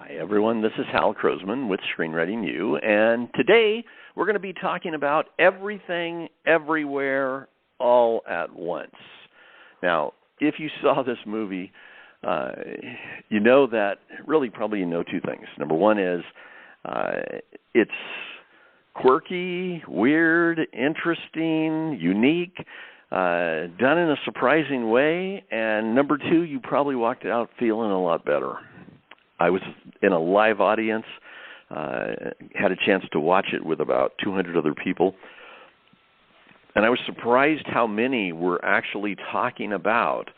Hi, everyone. This is Hal Krosman with ScreenwritingU, and today we're going to be talking about everything, everywhere, all at once. Now, if you saw this movie, you know that really probably you know two things. Number one is it's quirky, weird, interesting, unique, done in a surprising way, and number two, you probably walked out feeling a lot better. I was in a live audience, had a chance to watch it with about 200 other people, and I was surprised how many were actually talking about,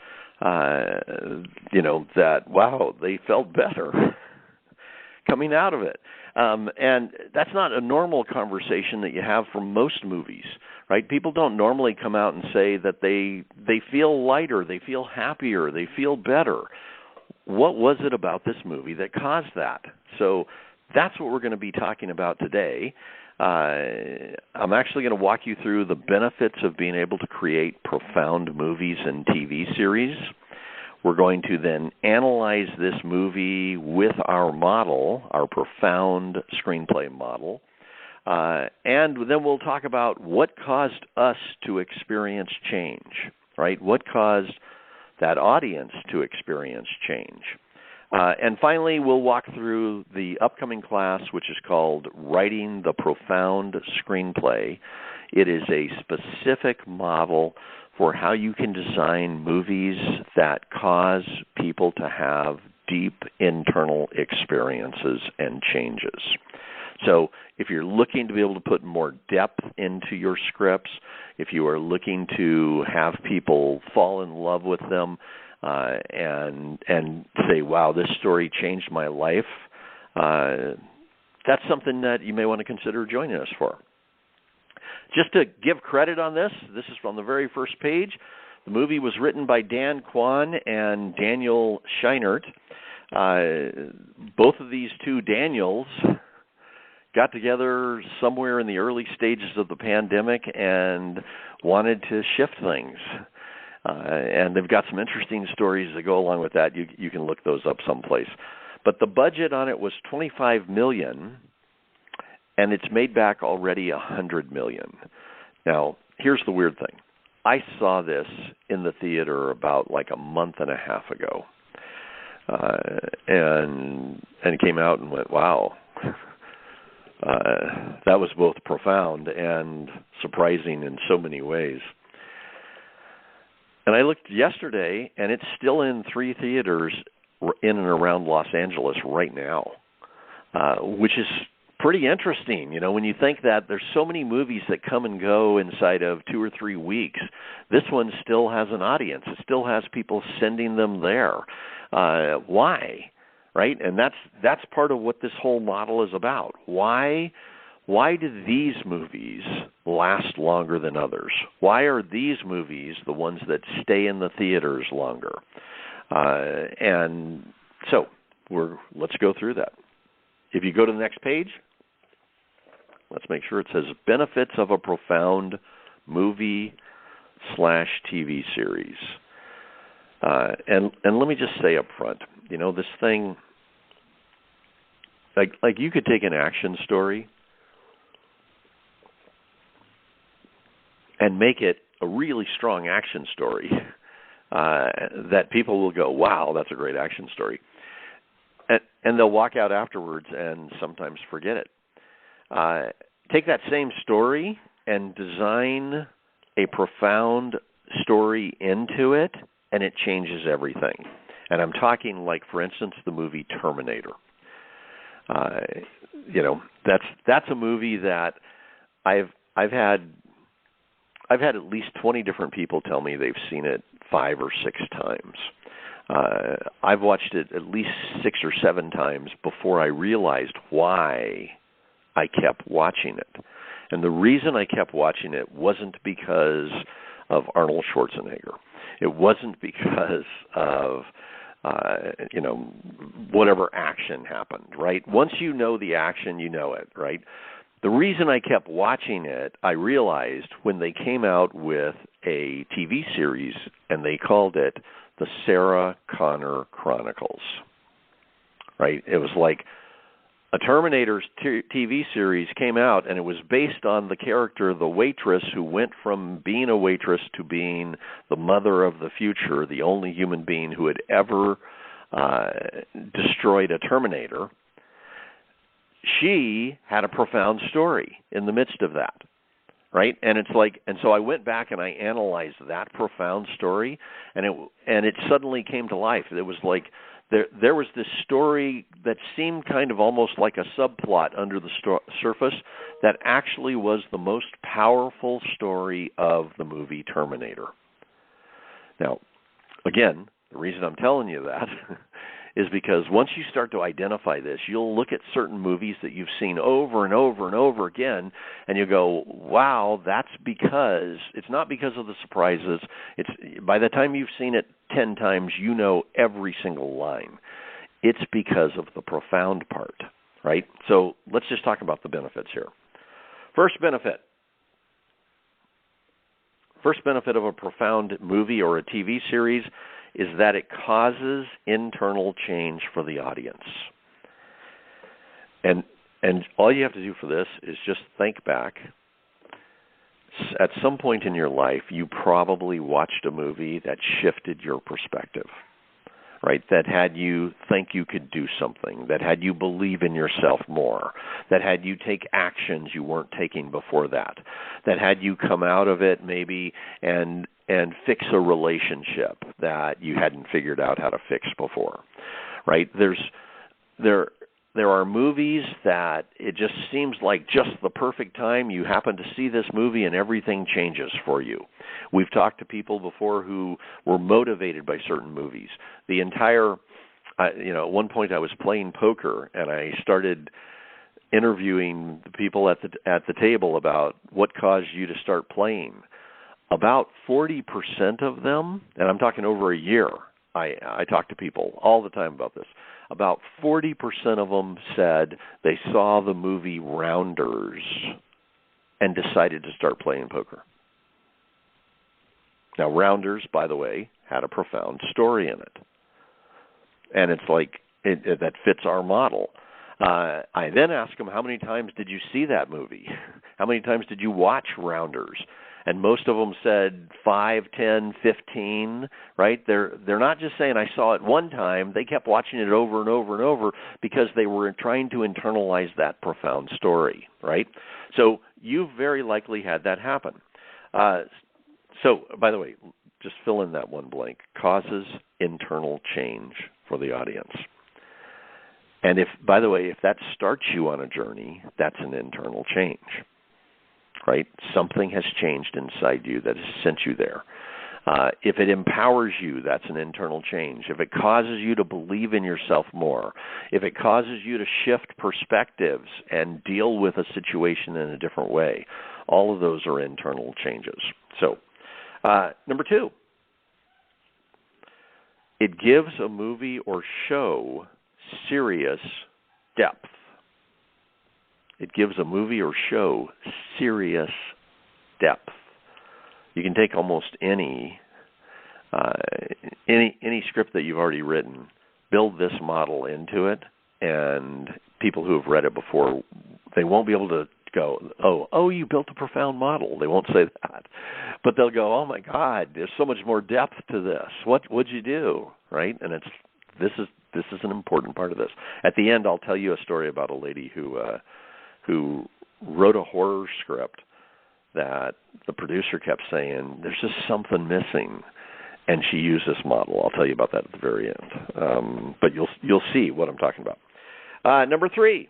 that, wow, they felt better coming out of it. And that's not a normal conversation that you have from most movies, right? People don't normally come out and say that they feel lighter, they feel happier, they feel better. What was it about this movie that caused that? So that's what we're going to be talking about today. I'm actually going to walk you through the benefits of being able to create profound movies and TV series. We're going to then analyze this movie with our model, our profound screenplay model, and then we'll talk about what caused us to experience change, right? What caused that audience to experience change. And finally, we'll walk through the upcoming class, which is called Writing the Profound Screenplay. It is a specific model for how you can design movies that cause people to have deep internal experiences and changes. So if you're looking to be able to put more depth into your scripts, if you are looking to have people fall in love with them and say, wow, this story changed my life, that's something that you may want to consider joining us for. Just to give credit on this is from the very first page. The movie was written by Dan Kwan and Daniel Scheinert. Both of these two Daniels got together somewhere in the early stages of the pandemic and wanted to shift things. And they've got some interesting stories that go along with that. You can look those up someplace. But the budget on it was $25 million, and it's made back already $100 million. Now, here's the weird thing. I saw this in the theater about like a month and a half ago, and came out and went, wow. That was both profound and surprising in so many ways. And I looked yesterday, and it's still in 3 theaters in and around Los Angeles right now, which is pretty interesting. You know, when you think that there's so many movies that come and go inside of 2 or 3 weeks, this one still has an audience. It still has people sending them there. Why? Right? And that's part of what this whole model is about. Why do these movies last longer than others? Why are these movies the ones that stay in the theaters longer? And so let's go through that. If you go to the next page, let's make sure it says benefits of a profound movie/TV series. And let me just say up front, this thing, like you could take an action story and make it a really strong action story that people will go, wow, that's a great action story. And they'll walk out afterwards and sometimes forget it. Take that same story and design a profound story into it, and it changes everything. And I'm talking like, for instance, the movie Terminator. That's a movie that I've had at least 20 different people tell me they've seen it 5 or 6 times. I've watched it at least 6 or 7 times before I realized why I kept watching it. And the reason I kept watching it wasn't because of Arnold Schwarzenegger. It wasn't because of, whatever action happened, right? Once you know the action, you know it, right? The reason I kept watching it, I realized when they came out with a TV series and they called it The Sarah Connor Chronicles. right? It was like a Terminator TV series came out, and it was based on the character, the waitress, who went from being a waitress to being the mother of the future, the only human being who had ever destroyed a Terminator. She had a profound story in the midst of that, right? And it's like, and so I went back and I analyzed that profound story, and it suddenly came to life. It was like there was this story that seemed kind of almost like a subplot under the surface that actually was the most powerful story of the movie Terminator. Now, again, the reason I'm telling you that is because once you start to identify this, you'll look at certain movies that you've seen over and over and over again, and you go, wow, that's because, it's not because of the surprises. It's by the time you've seen it 10 times, you know every single line. It's because of the profound part, right? So let's just talk about the benefits here. First benefit of a profound movie or a TV series is that it causes internal change for the audience. And all you have to do for this is just think back. At some point in your life, you probably watched a movie that shifted your perspective, right? That had you think you could do something, that had you believe in yourself more, that had you take actions you weren't taking before that had you come out of it maybe and fix a relationship that you hadn't figured out how to fix before, right? There are movies that it just seems like just the perfect time. You happen to see this movie and everything changes for you. We've talked to people before who were motivated by certain movies. The entire, at one point I was playing poker and I started interviewing the people at the table about what caused you to start playing. About 40% of them, and I'm talking over a year, I talk to people all the time about this, about 40% of them said they saw the movie Rounders and decided to start playing poker. Now, Rounders, by the way, had a profound story in it. And it's like, that fits our model. I then asked them, how many times did you see that movie? How many times did you watch Rounders? And most of them said 5, 10, 15, right? They're not just saying I saw it one time. They kept watching it over and over and over because they were trying to internalize that profound story, right? So you very likely had that happen. So, by the way, just fill in that one blank. Causes internal change for the audience. And by the way, if that starts you on a journey, that's an internal change. Right? Something has changed inside you that has sent you there. If it empowers you, that's an internal change. If it causes you to believe in yourself more, if it causes you to shift perspectives and deal with a situation in a different way, all of those are internal changes. So, number 2, it gives a movie or show serious depth. It gives a movie or show serious depth. You can take almost any script that you've already written, build this model into it, and people who have read it before, they won't be able to go, oh, you built a profound model. They won't say that. But they'll go, oh my God, there's so much more depth to this. What'd you do? Right? And this is an important part of this. At the end, I'll tell you a story about a lady who wrote a horror script that the producer kept saying, there's just something missing, and she used this model. I'll tell you about that at the very end. But you'll see what I'm talking about. Number 3,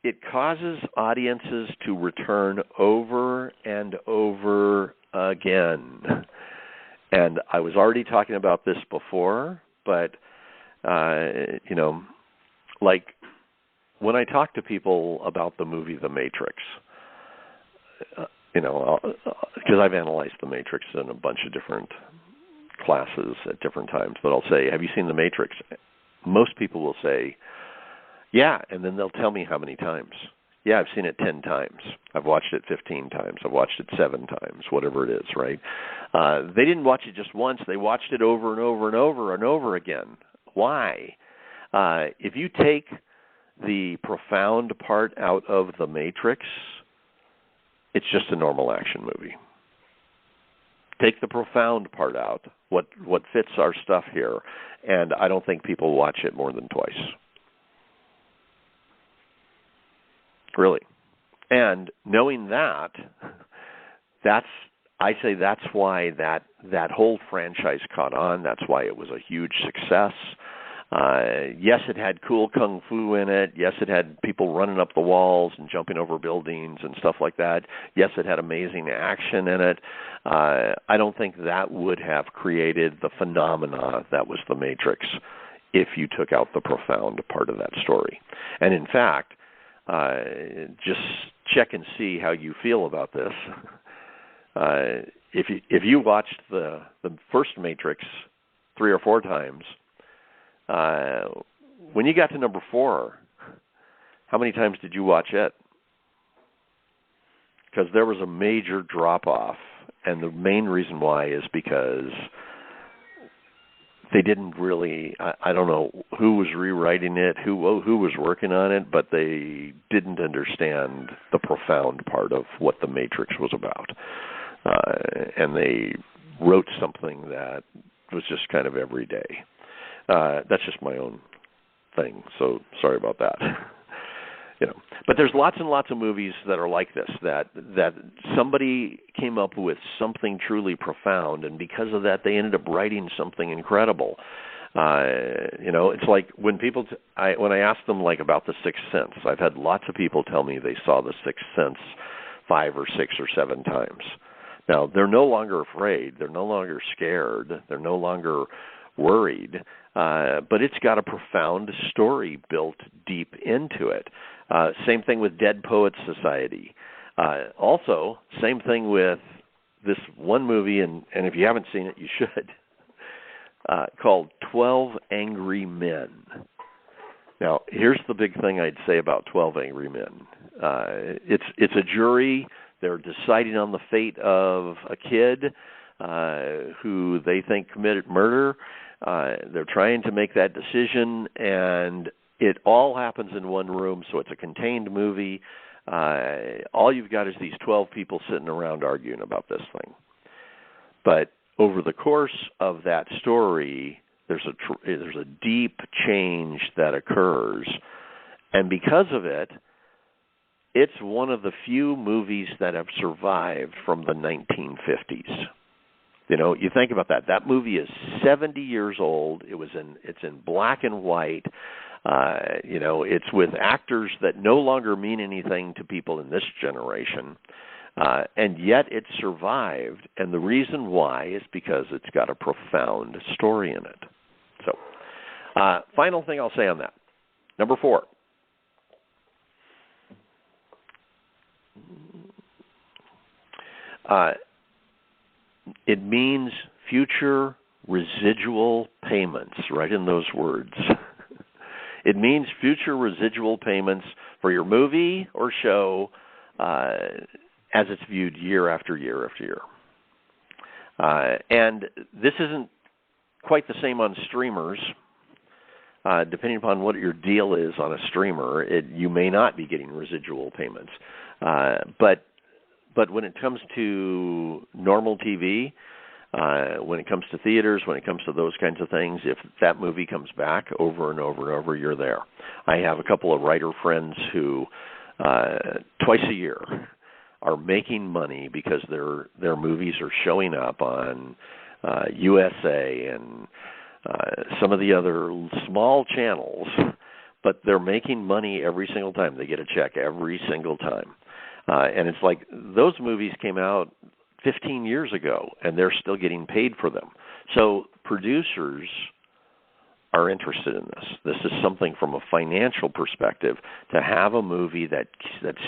it causes audiences to return over and over again. And I was already talking about this before, but, like, when I talk to people about the movie The Matrix, because I've analyzed The Matrix in a bunch of different classes at different times, but I'll say, have you seen The Matrix? Most people will say, yeah, and then they'll tell me how many times. Yeah, I've seen it 10 times. I've watched it 15 times. I've watched it 7 times, whatever it is, right? They didn't watch it just once. They watched it over and over and over and over again. Why? If you take the profound part out of The Matrix, it's just a normal action movie. Take the profound part out, what fits our stuff here, and I don't think people watch it more than twice. Really. And knowing that, I say that's why that whole franchise caught on. That's why it was a huge success. Yes, it had cool kung fu in it. Yes, it had people running up the walls and jumping over buildings and stuff like that. Yes, it had amazing action in it. I don't think that would have created the phenomena that was The Matrix if you took out the profound part of that story. And in fact, just check and see how you feel about this. If you watched the first Matrix 3 or 4 times, when you got to number 4, how many times did you watch it? Because there was a major drop-off, and the main reason why is because they didn't really, I don't know who was rewriting it, who was working on it, but they didn't understand the profound part of what The Matrix was about. And they wrote something that was just kind of everyday. That's just my own thing, so sorry about that. But there's lots and lots of movies that are like this, that somebody came up with something truly profound, and because of that, they ended up writing something incredible. It's like when people, when I ask them like about The Sixth Sense, I've had lots of people tell me they saw The Sixth Sense 5 or 6 or 7 times. Now, they're no longer afraid. They're no longer scared. They're no longer worried. But it's got a profound story built deep into it. Same thing with Dead Poets Society. Also, same thing with this one movie, and if you haven't seen it, you should, called 12 Angry Men. Now, here's the big thing I'd say about 12 Angry Men. It's a jury. They're deciding on the fate of a kid who they think committed murder. They're trying to make that decision, and it all happens in one room, so it's a contained movie. All you've got is these 12 people sitting around arguing about this thing. But over the course of that story, there's a deep change that occurs, and because of it, it's one of the few movies that have survived from the 1950s. You think about that. That movie is 70 years old. It's in black and white. It's with actors that no longer mean anything to people in this generation. And yet it survived. And the reason why is because it's got a profound story in it. So, final thing I'll say on that. Number 4. It means future residual payments, right in those words. It means future residual payments for your movie or show as it's viewed year after year after year. And this isn't quite the same on streamers. Depending upon what your deal is on a streamer, you may not be getting residual payments. But when it comes to normal TV, when it comes to theaters, when it comes to those kinds of things, if that movie comes back over and over and over, you're there. I have a couple of writer friends who twice a year are making money because their movies are showing up on USA and some of the other small channels, but they're making money every single time. They get a check every single time. And it's like those movies came out 15 years ago, and they're still getting paid for them. So producers are interested in this. This is something from a financial perspective, to have a movie that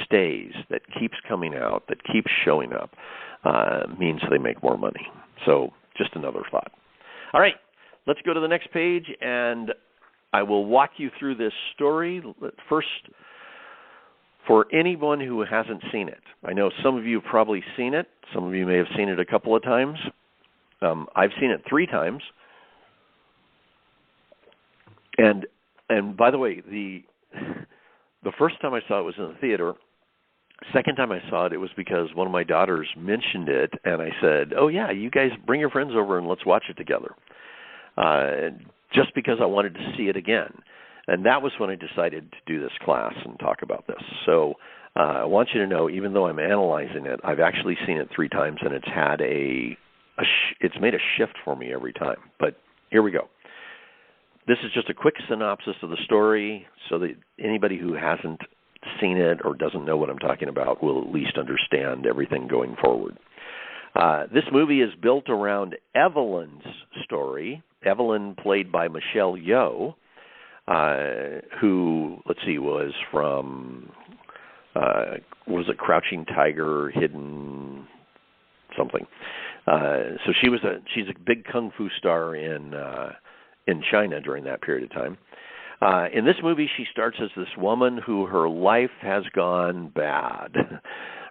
stays, that keeps coming out, that keeps showing up, means they make more money. So just another thought. All right, let's go to the next page, and I will walk you through this story. First, for anyone who hasn't seen it, I know some of you have probably seen it. Some of you may have seen it a couple of times. I've seen it 3 times. And And by the way, the first time I saw it was in the theater. Second time I saw it, it was because one of my daughters mentioned it, and I said, "Oh yeah, you guys bring your friends over and let's watch it together." Just because I wanted to see it again, and that was when I decided to do this class and talk about this. So I want you to know, even though I'm analyzing it, I've actually seen it 3 times, and it's had it's made a shift for me every time. But here we go. This is just a quick synopsis of the story so that anybody who hasn't seen it or doesn't know what I'm talking about will at least understand everything going forward. This movie is built around Evelyn's story. Evelyn, played by Michelle Yeoh, who, let's see, was from, was it Crouching Tiger, Hidden something? So she's a big kung fu star in China during that period of time. In this movie, she starts as this woman who her life has gone bad,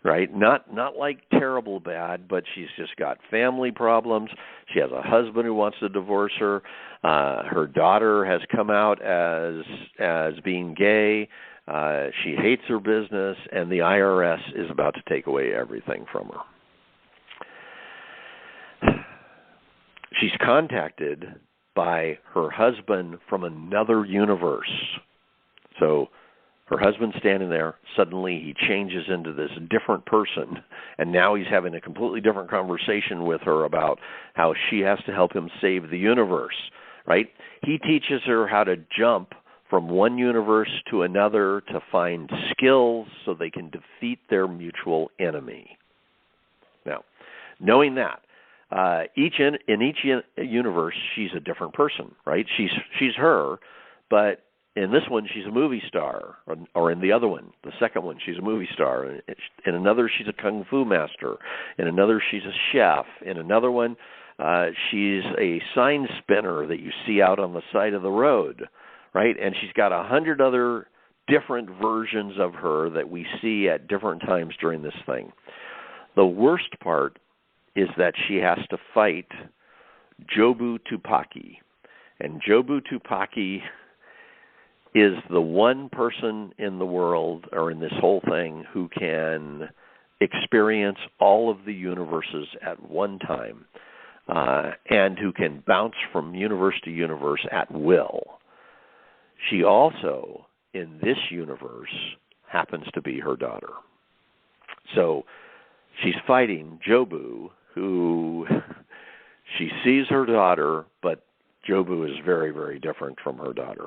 right? Not like terrible bad, but she's just got family problems. She has a husband who wants to divorce her. Her daughter has come out as being gay. She hates her business, and the IRS is about to take away everything from her. She's contacted by her husband from another universe. So her husband's standing there. Suddenly he changes into this different person, and now he's having a completely different conversation with her about how she has to help him save the universe, right? He teaches her how to jump from one universe to another to find skills so they can defeat their mutual enemy. Now, knowing that, in each universe, she's a different person, right? She's her, but in this one, she's a movie star, or in the other one, the second one, she's a movie star. In another, she's a kung fu master. In another, she's a chef. In another one, she's a sign spinner that you see out on the side of the road, right? And she's got 100 other different versions of her that we see at different times during this thing. The worst part is that she has to fight Jobu Tupaki. And Jobu Tupaki is the one person in the world, or in this whole thing, who can experience all of the universes at one time, and who can bounce from universe to universe at will. She also, in this universe, happens to be her daughter. So she's fighting Jobu, who she sees her daughter, but Jobu is very, very different from her daughter.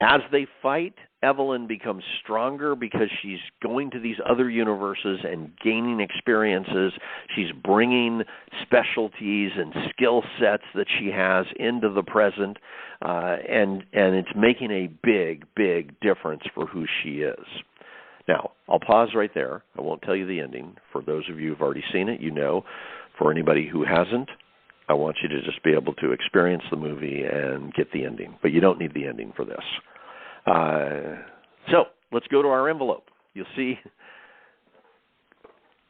As they fight, Evelyn becomes stronger because she's going to these other universes and gaining experiences. She's bringing specialties and skill sets that she has into the present, and it's making a big, big difference for who she is. Now, I'll pause right there. I won't tell you the ending. For those of you who've already seen it, you know. For anybody who hasn't, I want you to just be able to experience the movie and get the ending. But you don't need the ending for this. So let's go to our envelope. You'll see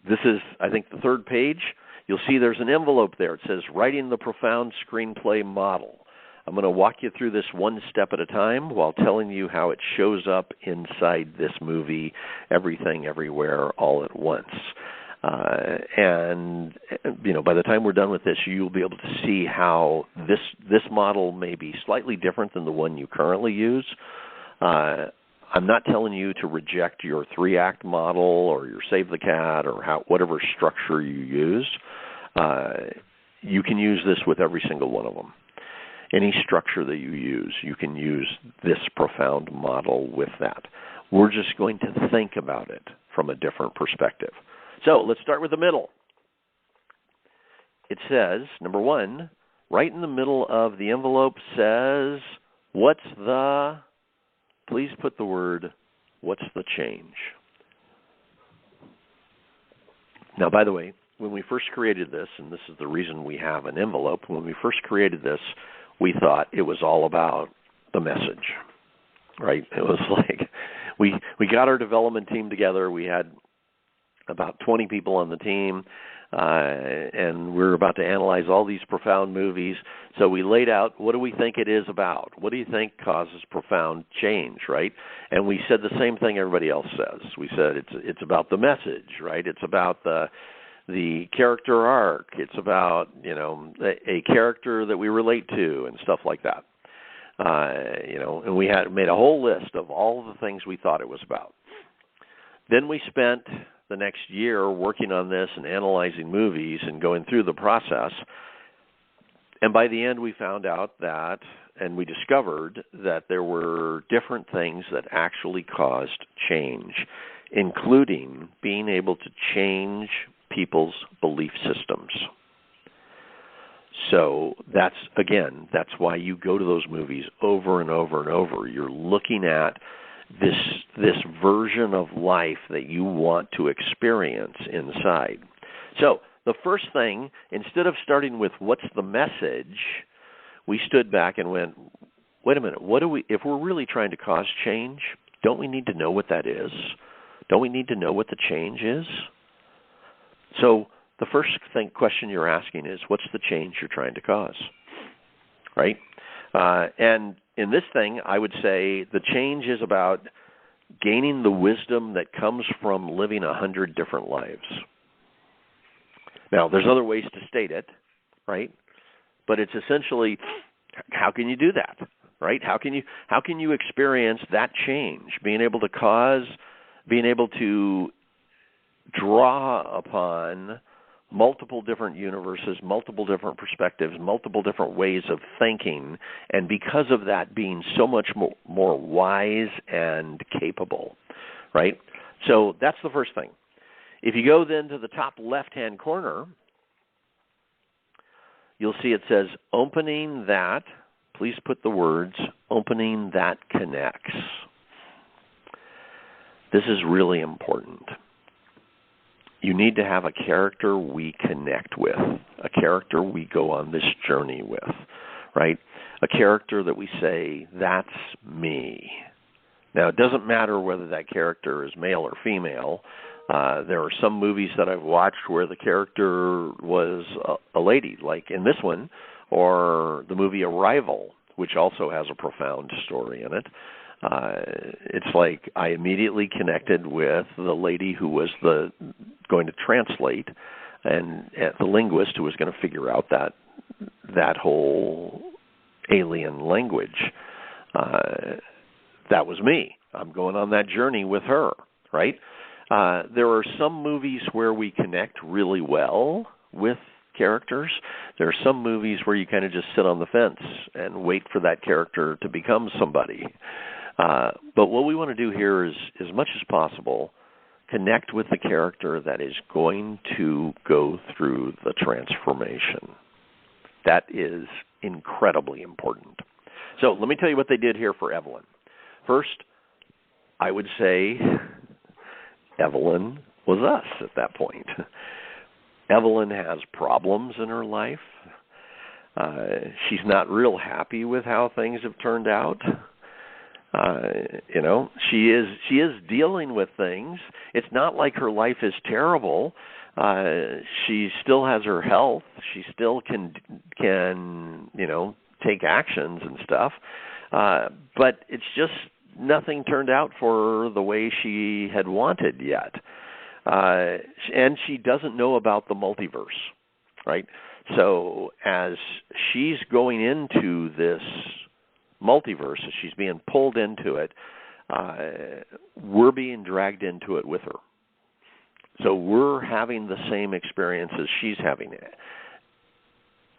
this is, I think, the third page. You'll see there's an envelope there. It says, Writing the Profound Screenplay Model. I'm going to walk you through this one step at a time while telling you how it shows up inside this movie, everything, everywhere, all at once. And by the time we're done with this, you'll be able to see how this model may be slightly different than the one you currently use. I'm not telling you to reject your 3-act model or your Save the Cat or whatever structure you use. You can use this with every single one of them. Any structure that you use, you can use this profound model with that. We're just going to think about it from a different perspective. So let's start with the middle. It says, number 1, right in the middle of the envelope says, please put the word, what's the change? Now, by the way, when we first created this, and this is the reason we have an envelope, when we first created this, we thought it was all about the message, right? It was like we got our development team together. We had about 20 people on the team. and we're about to analyze all these profound movies. So we laid out, what do we think it is about? What do you think causes profound change, right? And we said the same thing everybody else says. We said it's about the message, right? It's about the character arc. It's about, a character that we relate to and stuff like that. And we had made a whole list of all of the things we thought it was about. Then we spent the next year working on this and analyzing movies and going through the process. And by the end, we found out that, and we discovered that there were different things that actually caused change, including being able to change people's belief systems. So that's why you go to those movies over and over and over. You're looking at this version of life that you want to experience inside. So the first thing, instead of starting with what's the message, we stood back and went, wait a minute, if we're really trying to cause change, don't we need to know what that is? Don't we need to know what the change is? So the first question you're asking is, what's the change you're trying to cause, right? And in this thing, I would say the change is about gaining the wisdom that comes from living 100 different lives. Now, there's other ways to state it, right? But it's essentially, how can you do that, right? How can you experience that change, being able to draw upon multiple different universes, multiple different perspectives, multiple different ways of thinking, and because of that being so much more wise and capable, right? So that's the first thing. If you go then to the top left-hand corner, you'll see it says, opening that, please put the words, opening that connects. This is really important. You need to have a character we connect with, a character we go on this journey with, right? A character that we say, that's me. Now, it doesn't matter whether that character is male or female. There are some movies that I've watched where the character was a lady, like in this one, or the movie Arrival, which also has a profound story in it. It's like I immediately connected with the lady who was going to translate, and the linguist who was going to figure out that whole alien language. That was me. I'm going on that journey with her, right? There are some movies where we connect really well with characters. There are some movies where you kind of just sit on the fence and wait for that character to become somebody. But what we want to do here is, as much as possible, connect with the character that is going to go through the transformation. That is incredibly important. So let me tell you what they did here for Evelyn. First, I would say Evelyn was us at that point. Evelyn has problems in her life. She's not real happy with how things have turned out. She is dealing with things. It's not like her life is terrible. She still has her health. She still can take actions and stuff. But it's just nothing turned out for the way she had wanted yet. And she doesn't know about the multiverse, right? So as she's going into this multiverse, as she's being pulled into it, we're being dragged into it with her. So we're having the same experience as she's having it.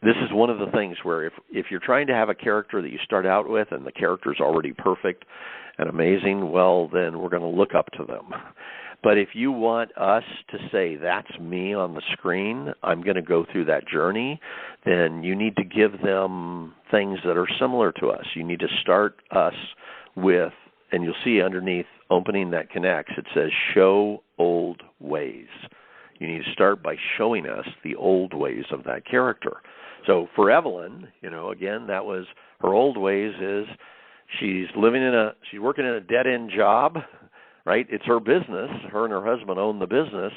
This is one of the things where if you're trying to have a character that you start out with and the character's already perfect and amazing, well, then we're going to look up to them. But if you want us to say, that's me on the screen, I'm going to go through that journey, then you need to give them things that are similar to us. You need to start us with, and you'll see underneath opening that connects, it says show old ways. You need to start by showing us the old ways of that character. So for Evelyn, again, that was her old ways is she's working in a dead-end job, right? It's her business. Her and her husband own the business,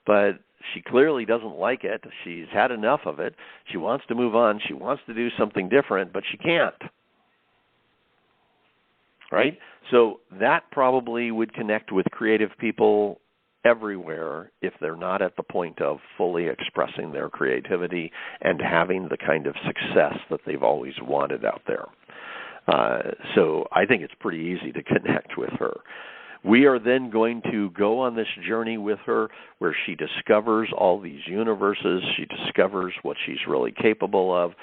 but she clearly doesn't like it. She's had enough of it. She wants to move on. She wants to do something different, but she can't. Right? So that probably would connect with creative people everywhere if they're not at the point of fully expressing their creativity and having the kind of success that they've always wanted out there. So I think it's pretty easy to connect with her. We are then going to go on this journey with her where she discovers all these universes. She discovers what she's really capable of.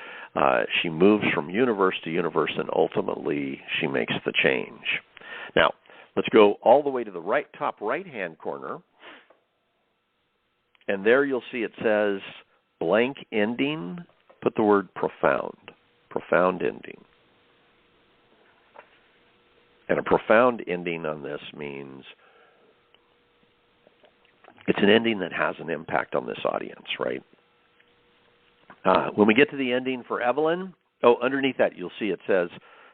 She moves from universe to universe, and ultimately she makes the change. Now, let's go all the way to the top right-hand corner, and there you'll see it says blank ending. Put the word profound ending. And a profound ending on this means it's an ending that has an impact on this audience, right? When we get to the ending for Evelyn, underneath that you'll see it says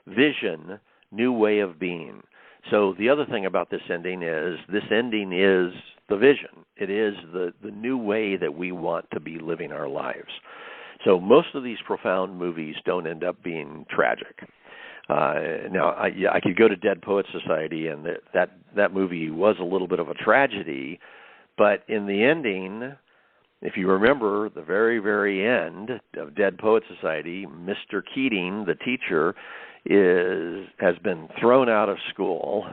vision, new way of being. So the other thing about this ending is the vision. It is the new way that we want to be living our lives. So most of these profound movies don't end up being tragic. Now, I could go to Dead Poets Society, and that movie was a little bit of a tragedy, but in the ending, if you remember the very, very end of Dead Poets Society, Mr. Keating, the teacher, has been thrown out of school.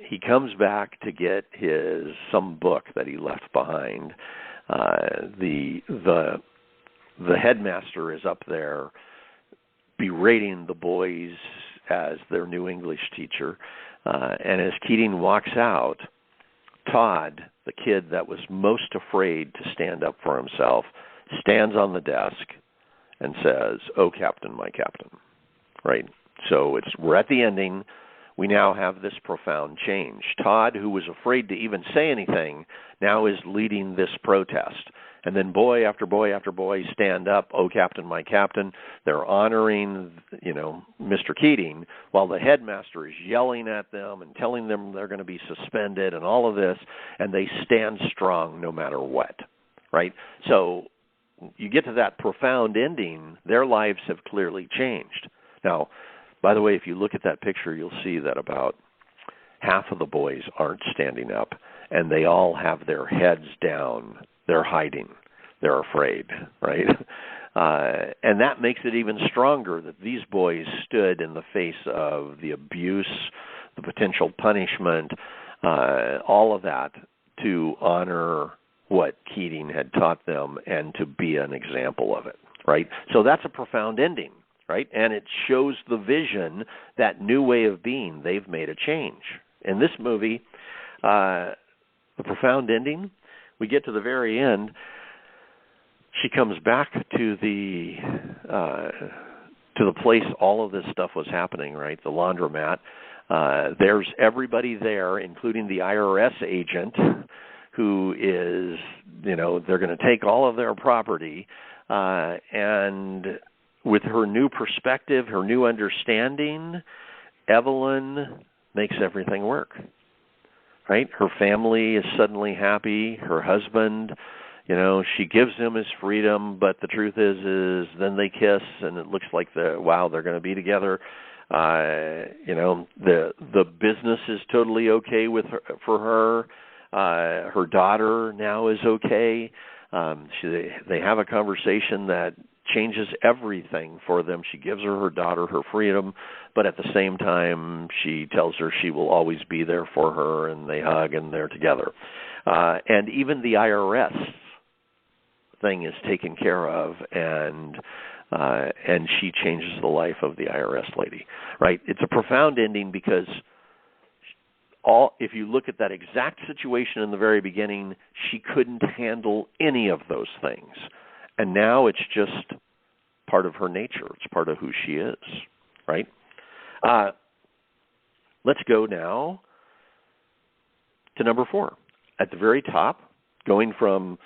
He comes back to get some book that he left behind. The headmaster is up there berating the boys as their new English teacher. And as Keating walks out, Todd, the kid that was most afraid to stand up for himself, stands on the desk and says, "Oh, Captain, my Captain." Right? So we're at the ending. We now have this profound change. Todd, who was afraid to even say anything, now is leading this protest. And then boy after boy after boy stand up, "Oh, Captain, my Captain." They're honoring, Mr. Keating, while the headmaster is yelling at them and telling them they're going to be suspended and all of this, and they stand strong no matter what, right? So you get to that profound ending, their lives have clearly changed. Now, by the way, if you look at that picture, you'll see that about half of the boys aren't standing up, and they all have their heads down. They're hiding. They're afraid, right? And that makes it even stronger that these boys stood in the face of the abuse, the potential punishment, all of that to honor what Keating had taught them and to be an example of it, right? So that's a profound ending, right? And it shows the vision, that new way of being. They've made a change. In this movie, the profound ending, we get to the very end. She comes back to the place all of this stuff was happening, right? The laundromat. There's everybody there, including the IRS agent, who is, they're going to take all of their property. And with her new perspective, her new understanding, Evelyn makes everything work. Right? Her family is suddenly happy. Her husband, she gives him his freedom, but the truth is then they kiss, and it looks like they're going to be together. The business is totally okay for her. Her daughter now is okay. They have a conversation that changes everything for them. She gives her daughter her freedom, but at the same time, she tells her she will always be there for her, and they hug, and they're together. And even the IRS thing is taken care of, and she changes the life of the IRS lady. Right? It's a profound ending because if you look at that exact situation in the very beginning, she couldn't handle any of those things. And now it's just part of her nature. It's part of who she is, right? Let's go now to number 4. At the very top, going from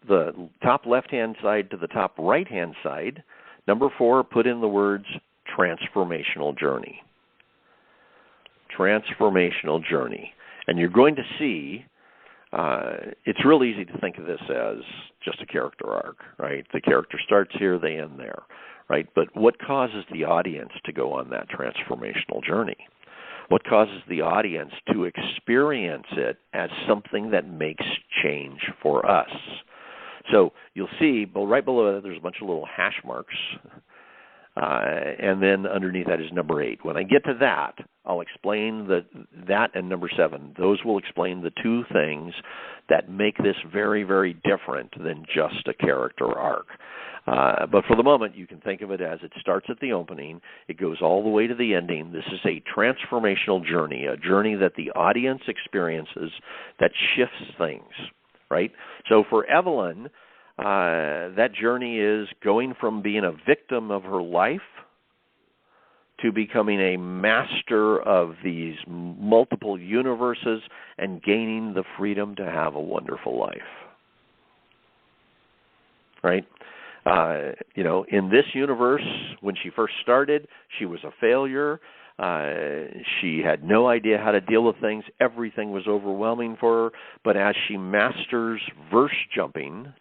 the top left-hand side to the top right-hand side, number 4, put in the words transformational journey. Transformational journey. And you're going to see it's real easy to think of this as just a character arc, right? The character starts here, they end there, right? But what causes the audience to go on that transformational journey? What causes the audience to experience it as something that makes change for us? So you'll see, right below that, there's a bunch of little hash marks. And then underneath that is number 8. When I get to that, I'll explain that and number 7. Those will explain the two things that make this very, very different than just a character arc. But for the moment, you can think of it as it starts at the opening, it goes all the way to the ending. This is a transformational journey, a journey that the audience experiences that shifts things, right? So for Evelyn, that journey is going from being a victim of her life to becoming a master of these multiple universes and gaining the freedom to have a wonderful life. Right? In this universe, when she first started, she was a failure. She had no idea how to deal with things. Everything was overwhelming for her. But as she masters verse jumping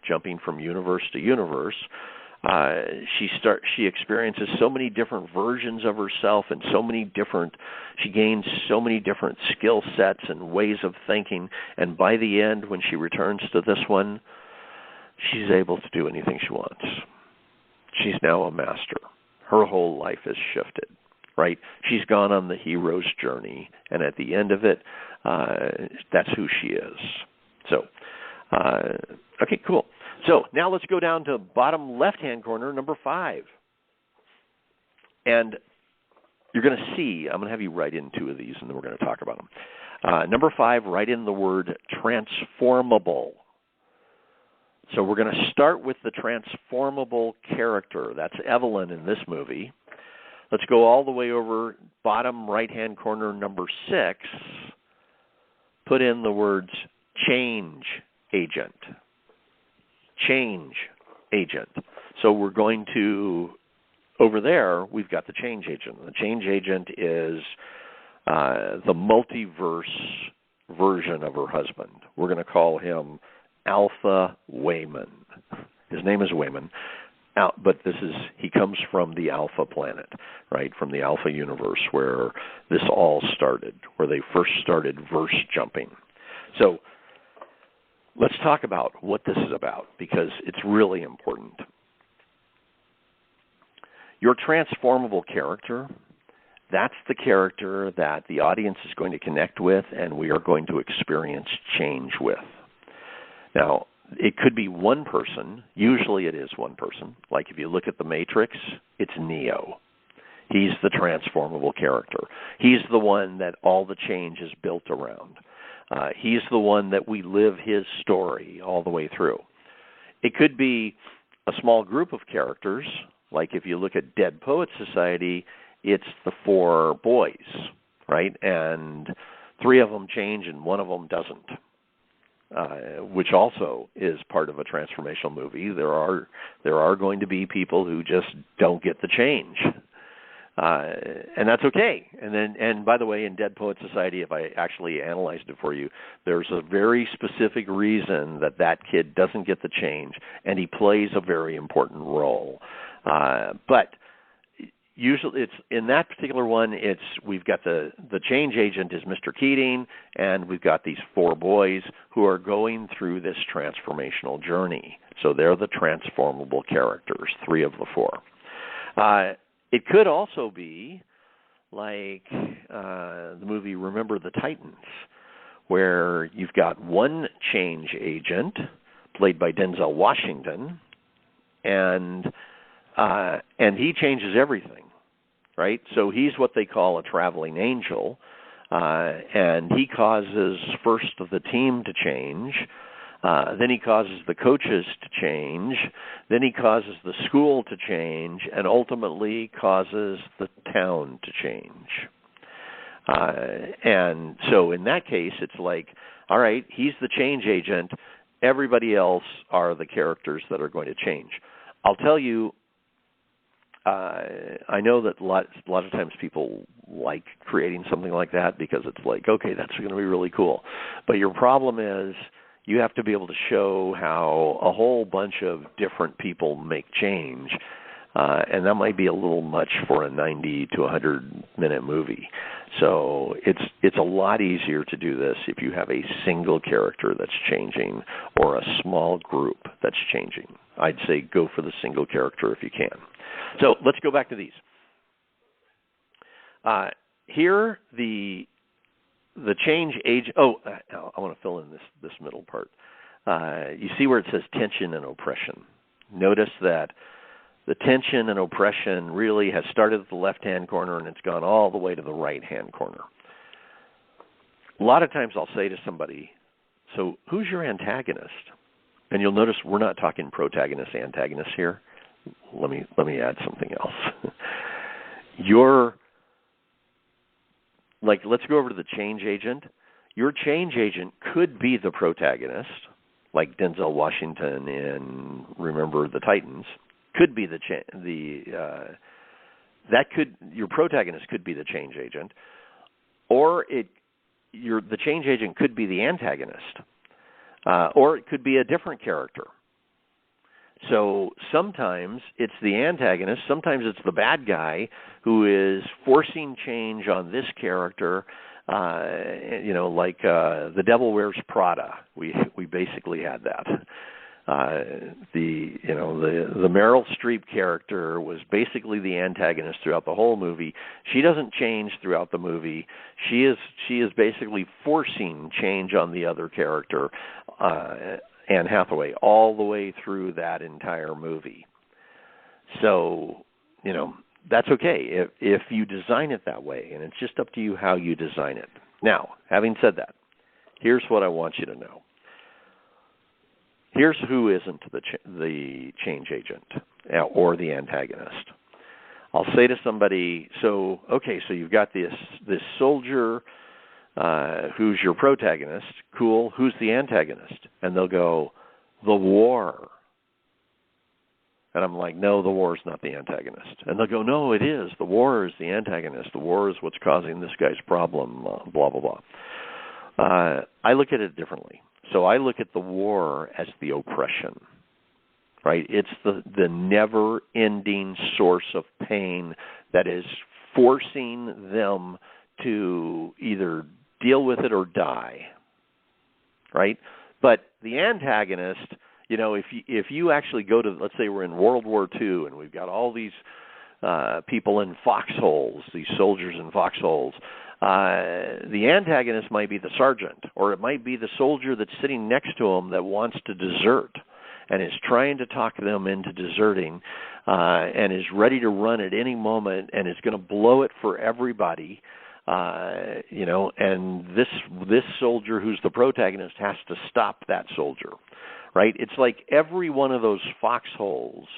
from universe to universe, she experiences so many different versions of herself and she gains so many different skill sets and ways of thinking. And by the end, when she returns to this one, she's able to do anything she wants. She's now a master. Her whole life has shifted. Right? She's gone on the hero's journey, and at the end of it, that's who she is. So, okay, cool. So now let's go down to bottom left-hand corner, number 5. And you're going to see, I'm going to have you write in 2 of these, and then we're going to talk about them. Number 5, write in the word transformable. So we're going to start with the transformable character. That's Evelyn in this movie. Let's go all the way over bottom right-hand corner, number 6. Put in the words change agent. Change agent. So we're going to, over there, we've got the change agent. The change agent is the multiverse version of her husband. We're going to call him Alpha Wayman. His name is Wayman. But he comes from the Alpha planet, right, from the Alpha universe where this all started, where they first started verse jumping. So let's talk about what this is about, because it's really important. Your transformable character, that's the character that the audience is going to connect with and we are going to experience change with. Now, it could be one person. Usually it is one person. Like if you look at The Matrix, it's Neo. He's the transformable character. He's the one that all the change is built around. He's the one that we live his story all the way through. It could be a small group of characters. Like if you look at Dead Poets Society, it's the 4 boys, right? And 3 of them change and 1 of them doesn't. Which also is part of a transformational movie. There are going to be people who just don't get the change, and that's okay. And by the way, in Dead Poets Society, if I actually analyzed it for you, there's a very specific reason that kid doesn't get the change, and he plays a very important role. But usually, it's in that particular one. We've got the change agent is Mr. Keating, and we've got these 4 boys who are going through this transformational journey. So they're the transformable characters, 3 of the 4. It could also be like the movie Remember the Titans, where you've got one change agent played by Denzel Washington, and he changes everything. Right? So he's what they call a traveling angel, and he causes first the team to change, then he causes the coaches to change, then he causes the school to change, and ultimately causes the town to change. And so in that case, it's like, all right, he's the change agent, everybody else are the characters that are going to change. I'll tell you, I know that a lot of times people like creating something like that because it's like, okay, that's going to be really cool. But your problem is you have to be able to show how a whole bunch of different people make change. And that might be a little much for a 90 to 100-minute movie. So it's a lot easier to do this if you have a single character that's changing or a small group that's changing. I'd say go for the single character if you can. So let's go back to these. Here, the change agent. Oh, I want to fill in this middle part. You see where it says tension and oppression. Notice that the tension and oppression really has started at the left-hand corner and it's gone all the way to the right-hand corner. A lot of times I'll say to somebody, so who's your antagonist? And you'll notice we're not talking protagonist, antagonist here. Let me add something else. Let's go over to the change agent. Your change agent could be the protagonist, like Denzel Washington in Remember the Titans. Could be your protagonist could be the change agent, or the change agent could be the antagonist, or it could be a different character. So sometimes it's the antagonist, sometimes it's the bad guy who is forcing change on this character. Like The Devil Wears Prada. We basically had that. The Meryl Streep character was basically the antagonist throughout the whole movie. She doesn't change throughout the movie. She is basically forcing change on the other character, Anne Hathaway, all the way through that entire movie. So, that's okay if you design it that way, and it's just up to you how you design it. Now, having said that, here's what I want you to know. Here's who isn't the change agent or the antagonist. I'll say to somebody, so you've got this soldier who's your protagonist. Cool. Who's the antagonist? And they'll go, the war. And I'm like, no, the war is not the antagonist. And they'll go, no, it is. The war is the antagonist. The war is what's causing this guy's problem, blah, blah, blah. I look at it differently. So I look at the war as the oppression, right? It's the never-ending source of pain that is forcing them to either deal with it or die, right? But the antagonist, if you actually go to, let's say we're in World War II and we've got all these people in foxholes, these soldiers in foxholes, the antagonist might be the sergeant, or it might be the soldier that's sitting next to him that wants to desert and is trying to talk them into deserting and is ready to run at any moment and is going to blow it for everybody. And this soldier who's the protagonist has to stop that soldier, right? It's like every one of those foxholes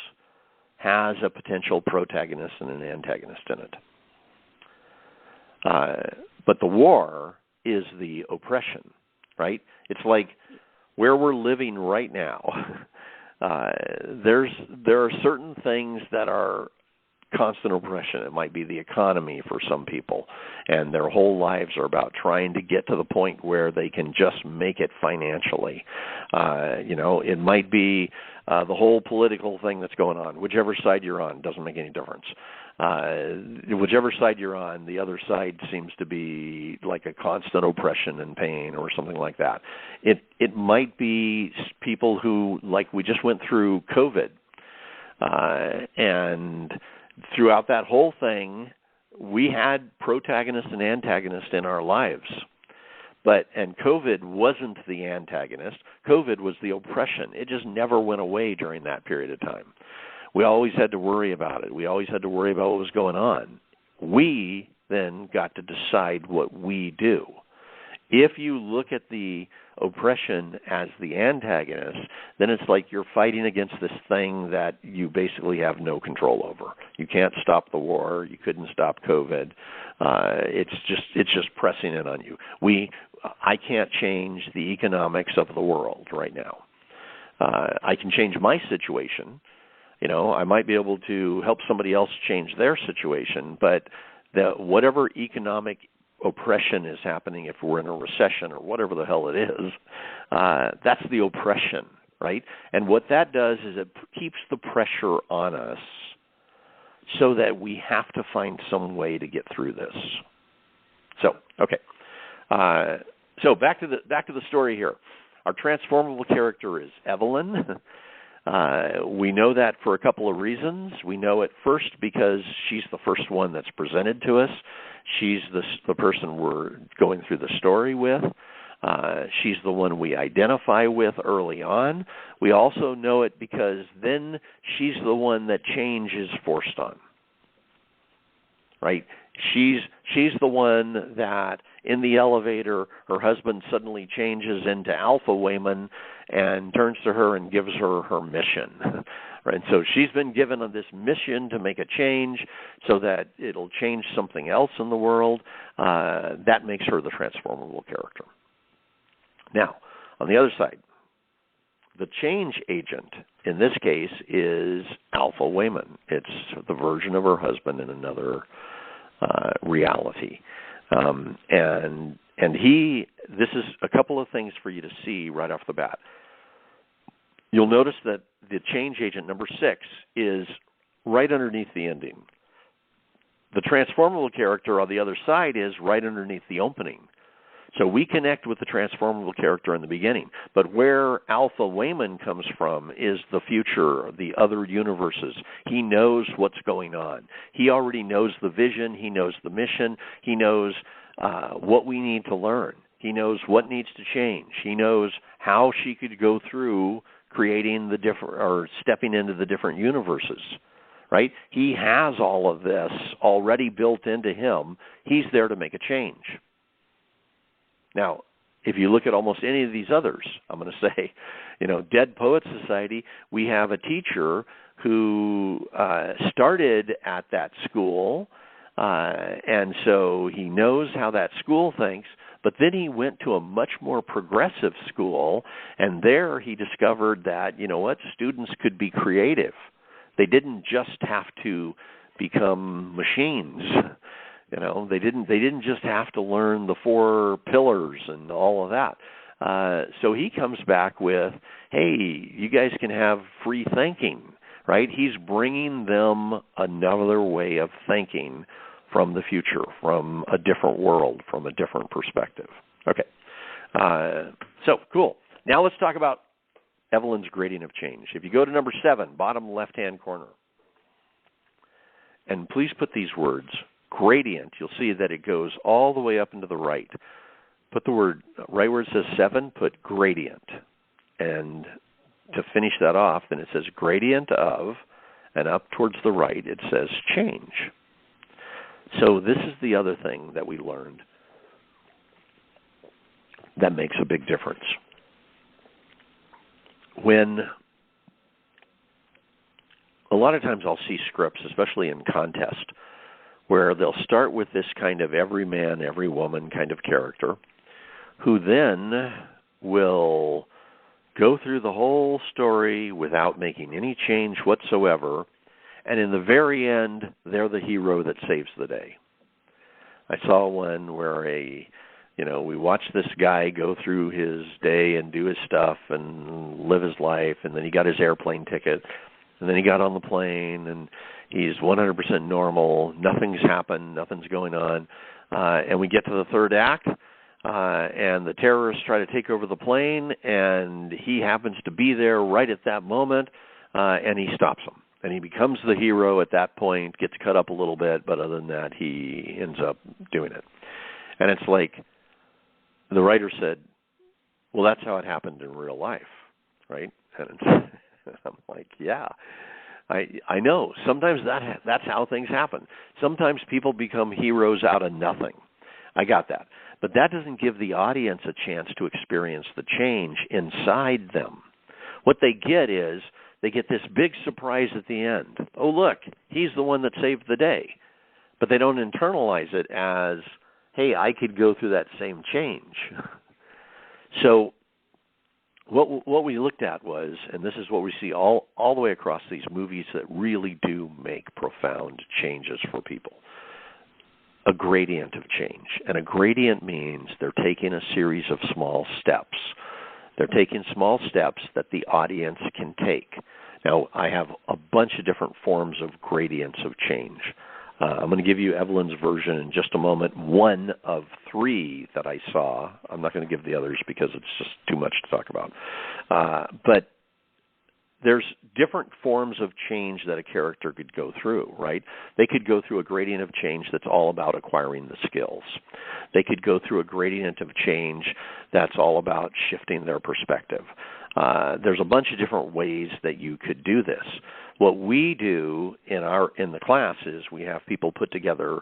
has a potential protagonist and an antagonist in it. But the war is the oppression, right? It's like where we're living right now. There are certain things that are constant oppression. It might be the economy for some people, and their whole lives are about trying to get to the point where they can just make it financially. It might be the whole political thing that's going on. Whichever side you're on doesn't make any difference. Whichever side you're on, the other side seems to be like a constant oppression and pain or something like that. It might be people who, like we just went through COVID, and throughout that whole thing, we had protagonist and antagonist in our lives. And COVID wasn't the antagonist. COVID was the oppression. It just never went away during that period of time. We always had to worry about it. We always had to worry about what was going on. We then got to decide what we do. If you look at the oppression as the antagonist, then it's like you're fighting against this thing that you basically have no control over. You can't stop the war. You couldn't stop COVID. It's just pressing in on you. I can't change the economics of the world right now. I can change my situation. I might be able to help somebody else change their situation, but whatever economic oppression is happening, if we're in a recession or whatever the hell it is, that's the oppression, right? And what that does is it keeps the pressure on us so that we have to find some way to get through this. So, okay. So back to the story here. Our transformable character is Evelyn. We know that for a couple of reasons. We know it first because she's the first one that's presented to us. She's the person we're going through the story with. She's the one we identify with early on. We also know it because then she's the one that change is forced on. Right? She's the one that in the elevator, her husband suddenly changes into Alpha Wayman and turns to her and gives her her mission. Right? So she's been given this mission to make a change so that it'll change something else in the world. That makes her the transformable character. Now, on the other side, the change agent in this case is Alpha Wayman. It's the version of her husband in another reality. And this is a couple of things for you to see right off the bat. You'll notice that the change agent number 6 is right underneath the ending. The transformable character on the other side is right underneath the opening. So we connect with the transformable character in the beginning. But where Alpha Wayman comes from is the future, the other universes. He knows what's going on. He already knows the vision. He knows the mission. He knows what we need to learn. He knows what needs to change. He knows how she could go through creating the different, or stepping into the different universes. Right? He has all of this already built into him. He's there to make a change. Now, if you look at almost any of these others, I'm going to say, Dead Poets Society, we have a teacher who started at that school, and so he knows how that school thinks, but then he went to a much more progressive school, and there he discovered that, students could be creative. They didn't just have to become machines. They didn't just have to learn the 4 pillars and all of that. So he comes back with, hey, you guys can have free thinking, right? He's bringing them another way of thinking from the future, from a different world, from a different perspective. Okay. So, cool. Now let's talk about Evelyn's gradient of change. If you go to number 7, bottom left-hand corner, and please put these words, gradient, you'll see that it goes all the way up and to the right. Put the word, right where it says 7, put gradient. And to finish that off, then it says gradient of, and up towards the right, it says change. So this is the other thing that we learned that makes a big difference. When a lot of times I'll see scripts, especially in contest, where they'll start with this kind of every man, every woman kind of character, who then will go through the whole story without making any change whatsoever, and in the very end, they're the hero that saves the day. I saw one where we watched this guy go through his day and do his stuff and live his life, and then he got his airplane ticket, and then he got on the plane, and he's 100% normal. Nothing's happened. Nothing's going on. And we get to the third act, and the terrorists try to take over the plane, and he happens to be there right at that moment, and he stops them. And he becomes the hero at that point, gets cut up a little bit, but other than that, he ends up doing it. And it's like the writer said, well, that's how it happened in real life, right? And I'm like, yeah. I know. Sometimes that's how things happen. Sometimes people become heroes out of nothing. I got that. But that doesn't give the audience a chance to experience the change inside them. What they get is they get this big surprise at the end. Oh, look, he's the one that saved the day. But they don't internalize it as, hey, I could go through that same change. So what we looked at was, and this is what we see all the way across these movies that really do make profound changes for people. a gradient of change. And a gradient means they're taking a series of small steps. They're taking small steps that the audience can take. Now, I have a bunch of different forms of gradients of change. I'm going to give you Evelyn's version in just a moment, one of 3 that I saw. I'm not going to give the others because it's just too much to talk about. But there's different forms of change that a character could go through, right? They could go through a gradient of change that's all about acquiring the skills. They could go through a gradient of change that's all about shifting their perspective. There's a bunch of different ways that you could do this. What we do in the class is we have people put together,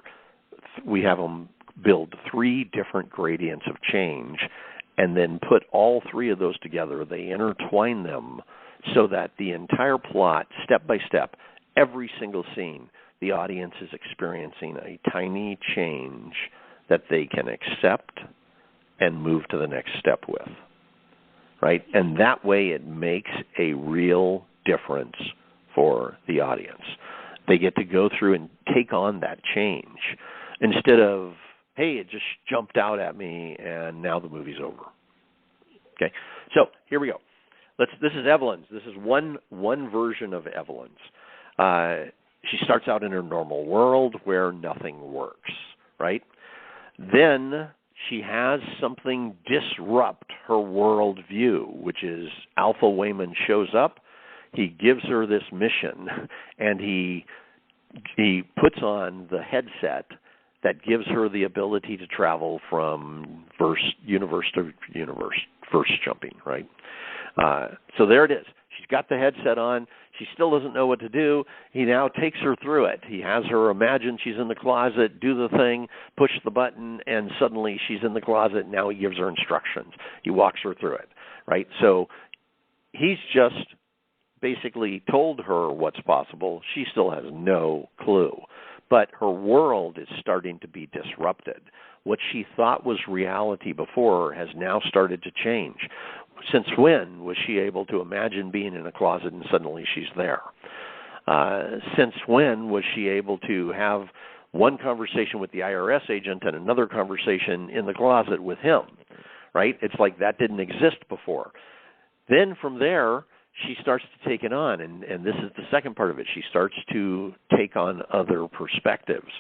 we have them build 3 different gradients of change and then put all 3 of those together. They intertwine them so that the entire plot, step by step, every single scene, the audience is experiencing a tiny change that they can accept and move to the next step with, right? And that way it makes a real difference for the audience. They get to go through and take on that change instead of, hey, it just jumped out at me and now the movie's over. Okay, so here we go. This is Evelyn's. This is one version of Evelyn's. She starts out in her normal world where nothing works, right? Then she has something disrupt her world view, which is Alpha Wayman shows up. He gives her this mission, and he puts on the headset that gives her the ability to travel from universe to universe, verse jumping, right? So there it is. She's got the headset on. She still doesn't know what to do. He now takes her through it. He has her imagine she's in the closet, do the thing, push the button, and suddenly she's in the closet. Now he gives her instructions. He walks her through it, right? So he's just basically told her what's possible. She still has no clue. But her world is starting to be disrupted. What she thought was reality before has now started to change. Since when was she able to imagine being in a closet and suddenly she's there? Since when was she able to have one conversation with the IRS agent and another conversation in the closet with him, right? It's like that didn't exist before. Then from there, she starts to take it on, and this is the second part of it. She starts to take on other perspectives.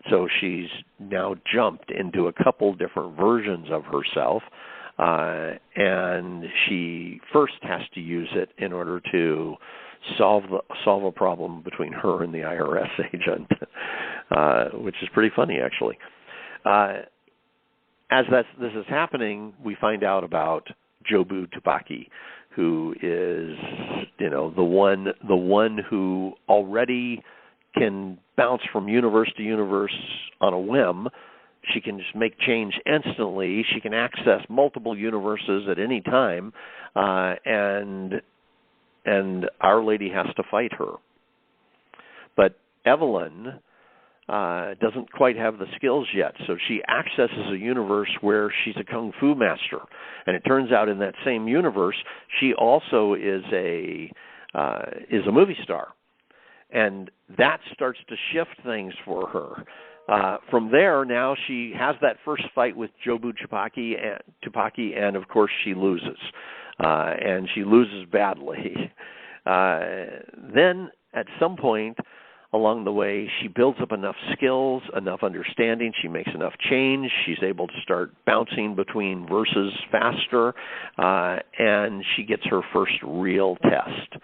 So she's now jumped into a couple different versions of herself, and she first has to use it in order to solve a problem between her and the IRS agent, which is pretty funny, actually. As this is happening, we find out about Jobu Tupaki, who is, the one who already can bounce from universe to universe on a whim. She can just make change instantly. She can access multiple universes at any time, and Our Lady has to fight her. But Evelyn doesn't quite have the skills yet, so she accesses a universe where she's a kung fu master, and it turns out in that same universe she also is a movie star, and that starts to shift things for her. From there, now she has that first fight with Jobu Tupaki, and of course she loses, and she loses badly. Then at some point along the way, she builds up enough skills, enough understanding, she makes enough change, she's able to start bouncing between verses faster, and she gets her first real test.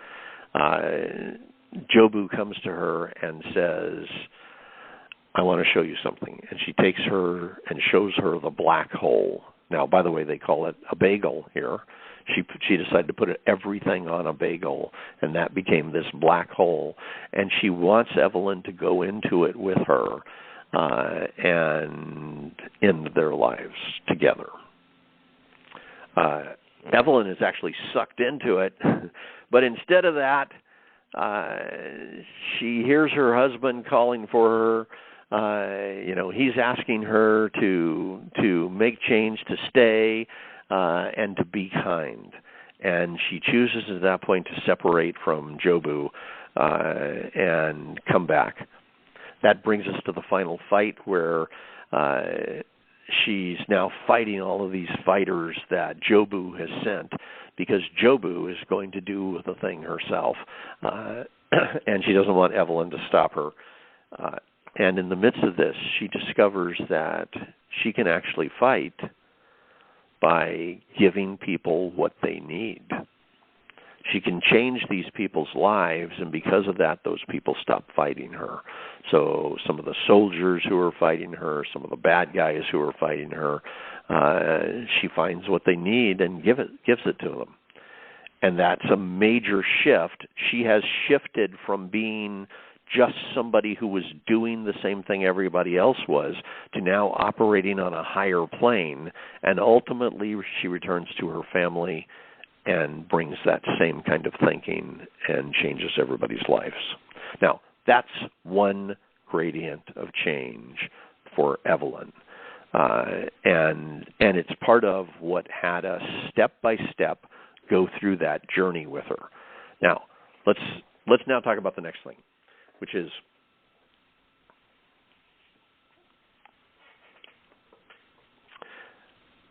Jobu comes to her and says, I want to show you something. And she takes her and shows her the black hole. Now, by the way, they call it a bagel here. She decided to put everything on a bagel, and that became this black hole. And she wants Evelyn to go into it with her and end their lives together. Evelyn is actually sucked into it, but instead of that, she hears her husband calling for her. He's asking her to make change, to stay, and to be kind. And she chooses at that point to separate from Jobu and come back. That brings us to the final fight where she's now fighting all of these fighters that Jobu has sent because Jobu is going to do the thing herself, and she doesn't want Evelyn to stop her. And in the midst of this, she discovers that she can actually fight by giving people what they need. She can change these people's lives, and because of that, those people stop fighting her. So some of the soldiers who are fighting her, some of the bad guys who are fighting her, she finds what they need and gives it to them. And that's a major shift. She has shifted from being just somebody who was doing the same thing everybody else was to now operating on a higher plane, and ultimately she returns to her family and brings that same kind of thinking and changes everybody's lives. Now, that's one gradient of change for Evelyn. And it's part of what had us step by step go through that journey with her. Now, let's now talk about the next thing, which is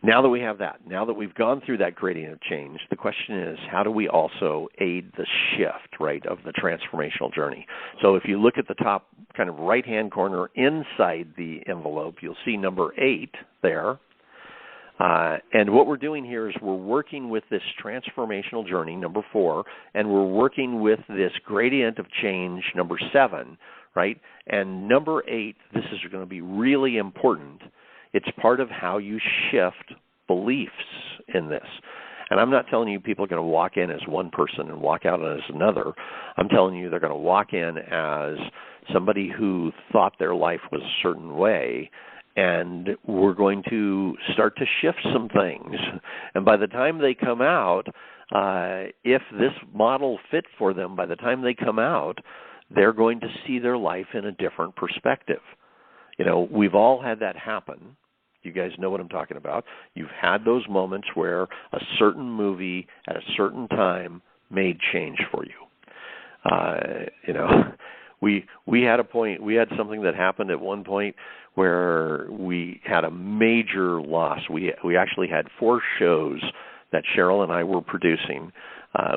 now that we have that, now that we've gone through that gradient of change, the question is, how do we also aid the shift, right, of the transformational journey? So if you look at the top kind of right-hand corner inside the envelope, you'll see number 8 there. And what we're doing here is we're working with this transformational journey, number 4, and we're working with this gradient of change, number 7, right? And number 8, this is going to be really important. It's part of how you shift beliefs in this. And I'm not telling you people are going to walk in as one person and walk out as another. I'm telling you they're going to walk in as somebody who thought their life was a certain way, and we're going to start to shift some things. And by the time they come out, if this model fit for them, by the time they come out, they're going to see their life in a different perspective. You know, we've all had that happen. You guys know what I'm talking about. You've had those moments where a certain movie at a certain time made change for you. You know, we had a point, we had something that happened at one point where we had a major loss. We actually had 4 shows that Cheryl and I were producing.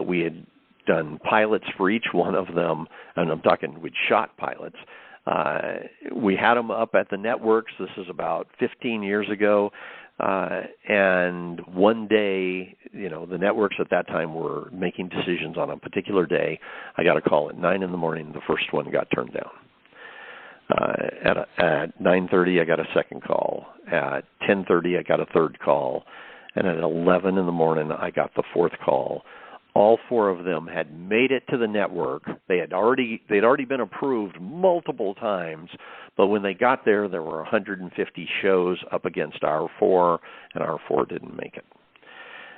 We had done pilots for each one of them, and I'm talking we'd shot pilots. We had them up at the networks. This is about 15 years ago. And one day, you know, the networks at that time were making decisions on a particular day. I got a call at 9 in the morning. The first one got turned down. At 9:30, I got a second call. At 10:30, I got a third call. And at 11 in the morning, I got the fourth call. All 4 of them had made it to the network. They'd already been approved multiple times, but when they got there, there were 150 shows up against our 4, and our 4 didn't make it.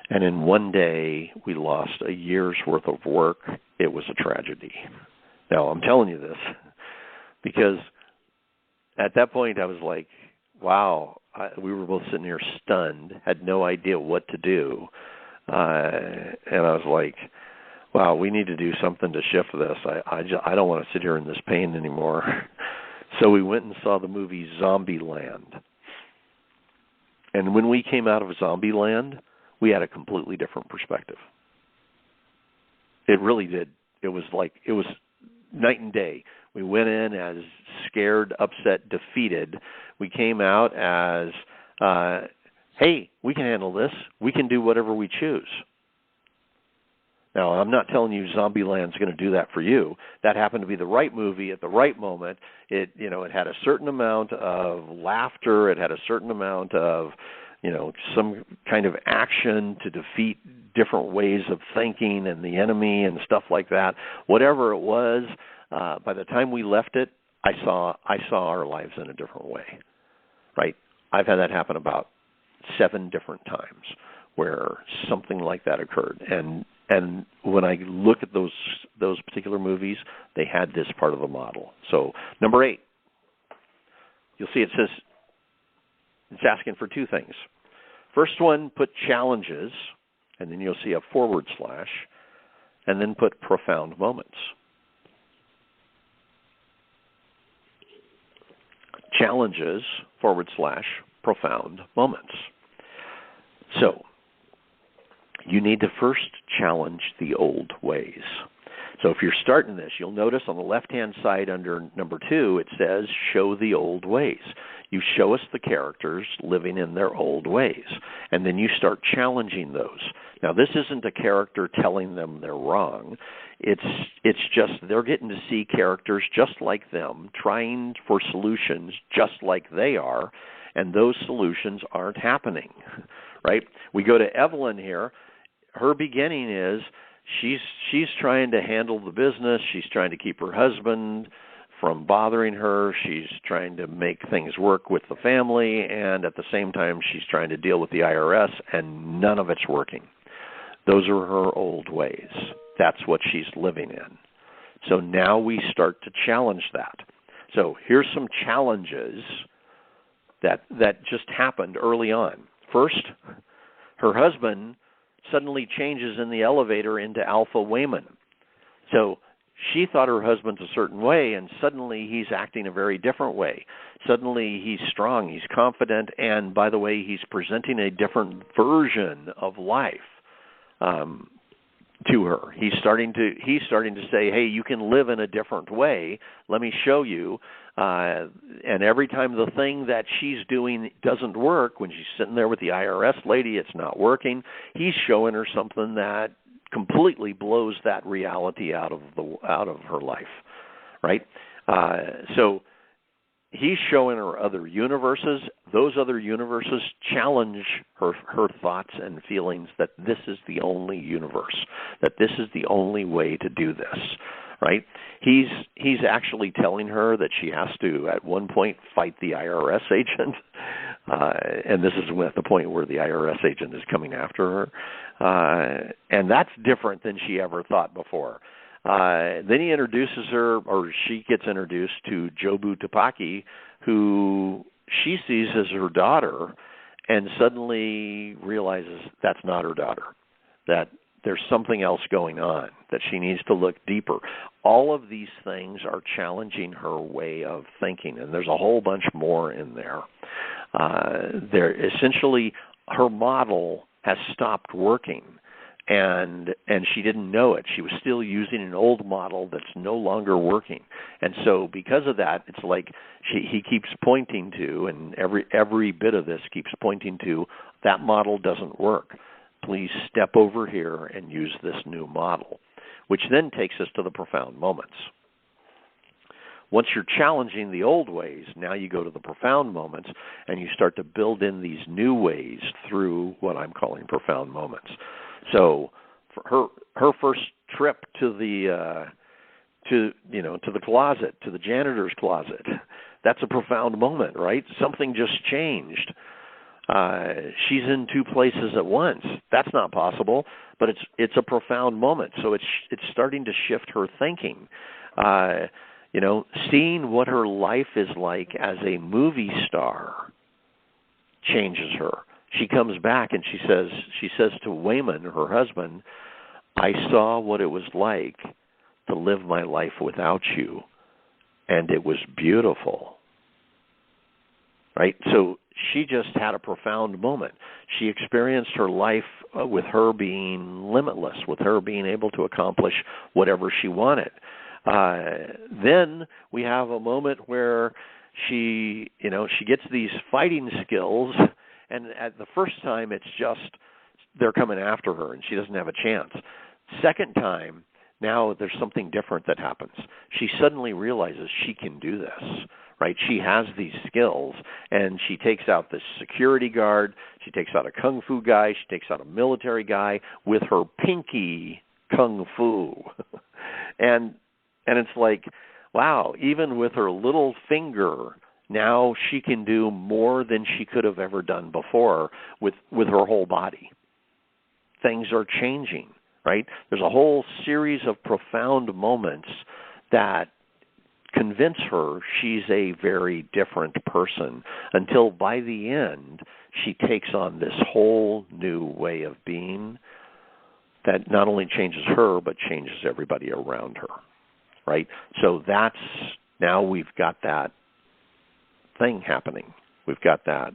And in one day, we lost a year's worth of work. It was a tragedy. Now, I'm telling you this because at that point, I was like, wow, we were both sitting here stunned, had no idea what to do. And I was like, wow, we need to do something to shift this. I don't want to sit here in this pain anymore. So we went and saw the movie Zombieland. And when we came out of Zombieland, we had a completely different perspective. It really did. It was night and day. We went in as scared, upset, defeated. We came out as, hey, we can handle this. We can do whatever we choose. Now, I'm not telling you Zombieland's going to do that for you. That happened to be the right movie at the right moment. It had a certain amount of laughter. It had a certain amount of, some kind of action to defeat different ways of thinking and the enemy and stuff like that. Whatever it was, by the time we left it, I saw our lives in a different way. Right? I've had that happen about 7 different times where something like that occurred. And when I look at those particular movies, they had this part of the model. So number 8, you'll see it says it's asking for 2 things. First one, put challenges, and then you'll see a /, and then put profound moments. challenges/profound moments. So you need to first challenge the old ways. So if you're starting this, you'll notice on the left-hand side under number 2, it says, show the old ways. You show us the characters living in their old ways, and then you start challenging those. Now, this isn't a character telling them they're wrong. It's just they're getting to see characters just like them, trying for solutions just like they are, and those solutions aren't happening, right? We go to Evelyn here. Her beginning is she's trying to handle the business. She's trying to keep her husband from bothering her. She's trying to make things work with the family, and at the same time, she's trying to deal with the IRS, and none of it's working. Those are her old ways. That's what she's living in. So now we start to challenge that. So here's some challenges that just happened early on. First, her husband suddenly changes in the elevator into Alpha Wayman. So she thought her husband's a certain way, and suddenly he's acting a very different way. Suddenly he's strong, he's confident, and by the way, he's presenting a different version of life to her. He's starting to say, hey, you can live in a different way. Let me show you. And every time the thing that she's doing doesn't work, when she's sitting there with the IRS lady, it's not working, he's showing her something that completely blows that reality out of her life, right? So he's showing her other universes. Those other universes challenge her thoughts and feelings that this is the only universe, that this is the only way to do this, right? He's actually telling her that she has to, at one point, fight the IRS agent, and this is at the point where the IRS agent is coming after her, and that's different than she ever thought before. Then he introduces her, or she gets introduced to Jobu Tupaki, who she sees as her daughter, and suddenly realizes that's not her daughter, that there's something else going on, that she needs to look deeper. All of these things are challenging her way of thinking, and there's a whole bunch more in there. Essentially, her model has stopped working. And she didn't know it. She was still using an old model that's no longer working. And so because of that, it's like he keeps pointing to, and every bit of this keeps pointing to, that model doesn't work. Please step over here and use this new model, which then takes us to the profound moments. Once you're challenging the old ways, now you go to the profound moments, and you start to build in these new ways through what I'm calling profound moments. So, for her first trip to the closet, to the janitor's closet, that's a profound moment, right? Something just changed. She's in two places at once. That's not possible, but it's a profound moment. So it's starting to shift her thinking. Seeing what her life is like as a movie star changes her. She comes back and she says to Wayman, her husband, I saw what it was like to live my life without you, and it was beautiful. Right? So she just had a profound moment. She experienced her life with her being limitless, with her being able to accomplish whatever she wanted. Then we have a moment where she gets these fighting skills. And at the first time, it's just they're coming after her, and she doesn't have a chance. Second time, now there's something different that happens. She suddenly realizes she can do this, right? She has these skills, and she takes out this security guard. She takes out a kung fu guy. She takes out a military guy with her pinky kung fu. and it's like, wow, even with her little finger, now she can do more than she could have ever done before with her whole body. Things are changing, right? There's a whole series of profound moments that convince her she's a very different person until by the end she takes on this whole new way of being that not only changes her but changes everybody around her, right? So now we've got that thing happening. We've got that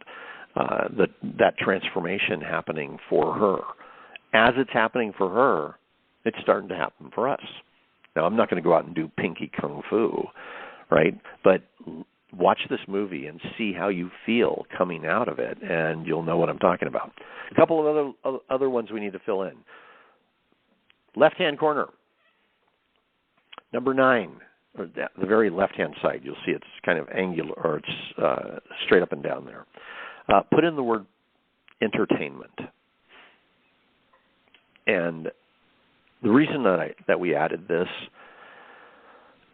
transformation happening for her. As it's happening for her, it's starting to happen for us. Now, I'm not going to go out and do pinky kung fu, right? But watch this movie and see how you feel coming out of it, and you'll know what I'm talking about. A couple of other ones we need to fill in. Left-hand corner, number 9, or the very left-hand side. You'll see it's kind of angular, or it's straight up and down there. Put in the word entertainment. And the reason that we added this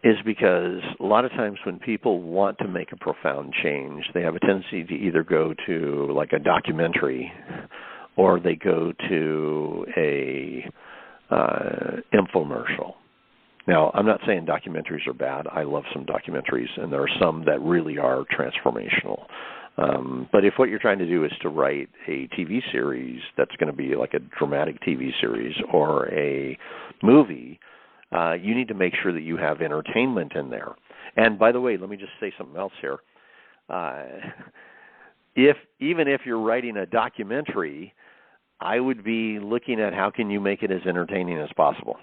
is because a lot of times when people want to make a profound change, they have a tendency to either go to like a documentary or they go to a infomercial. Now, I'm not saying documentaries are bad. I love some documentaries, and there are some that really are transformational. But if what you're trying to do is to write a TV series that's going to be like a dramatic TV series or a movie, you need to make sure that you have entertainment in there. And by the way, let me just say something else here. Even if you're writing a documentary, I would be looking at how can you make it as entertaining as possible.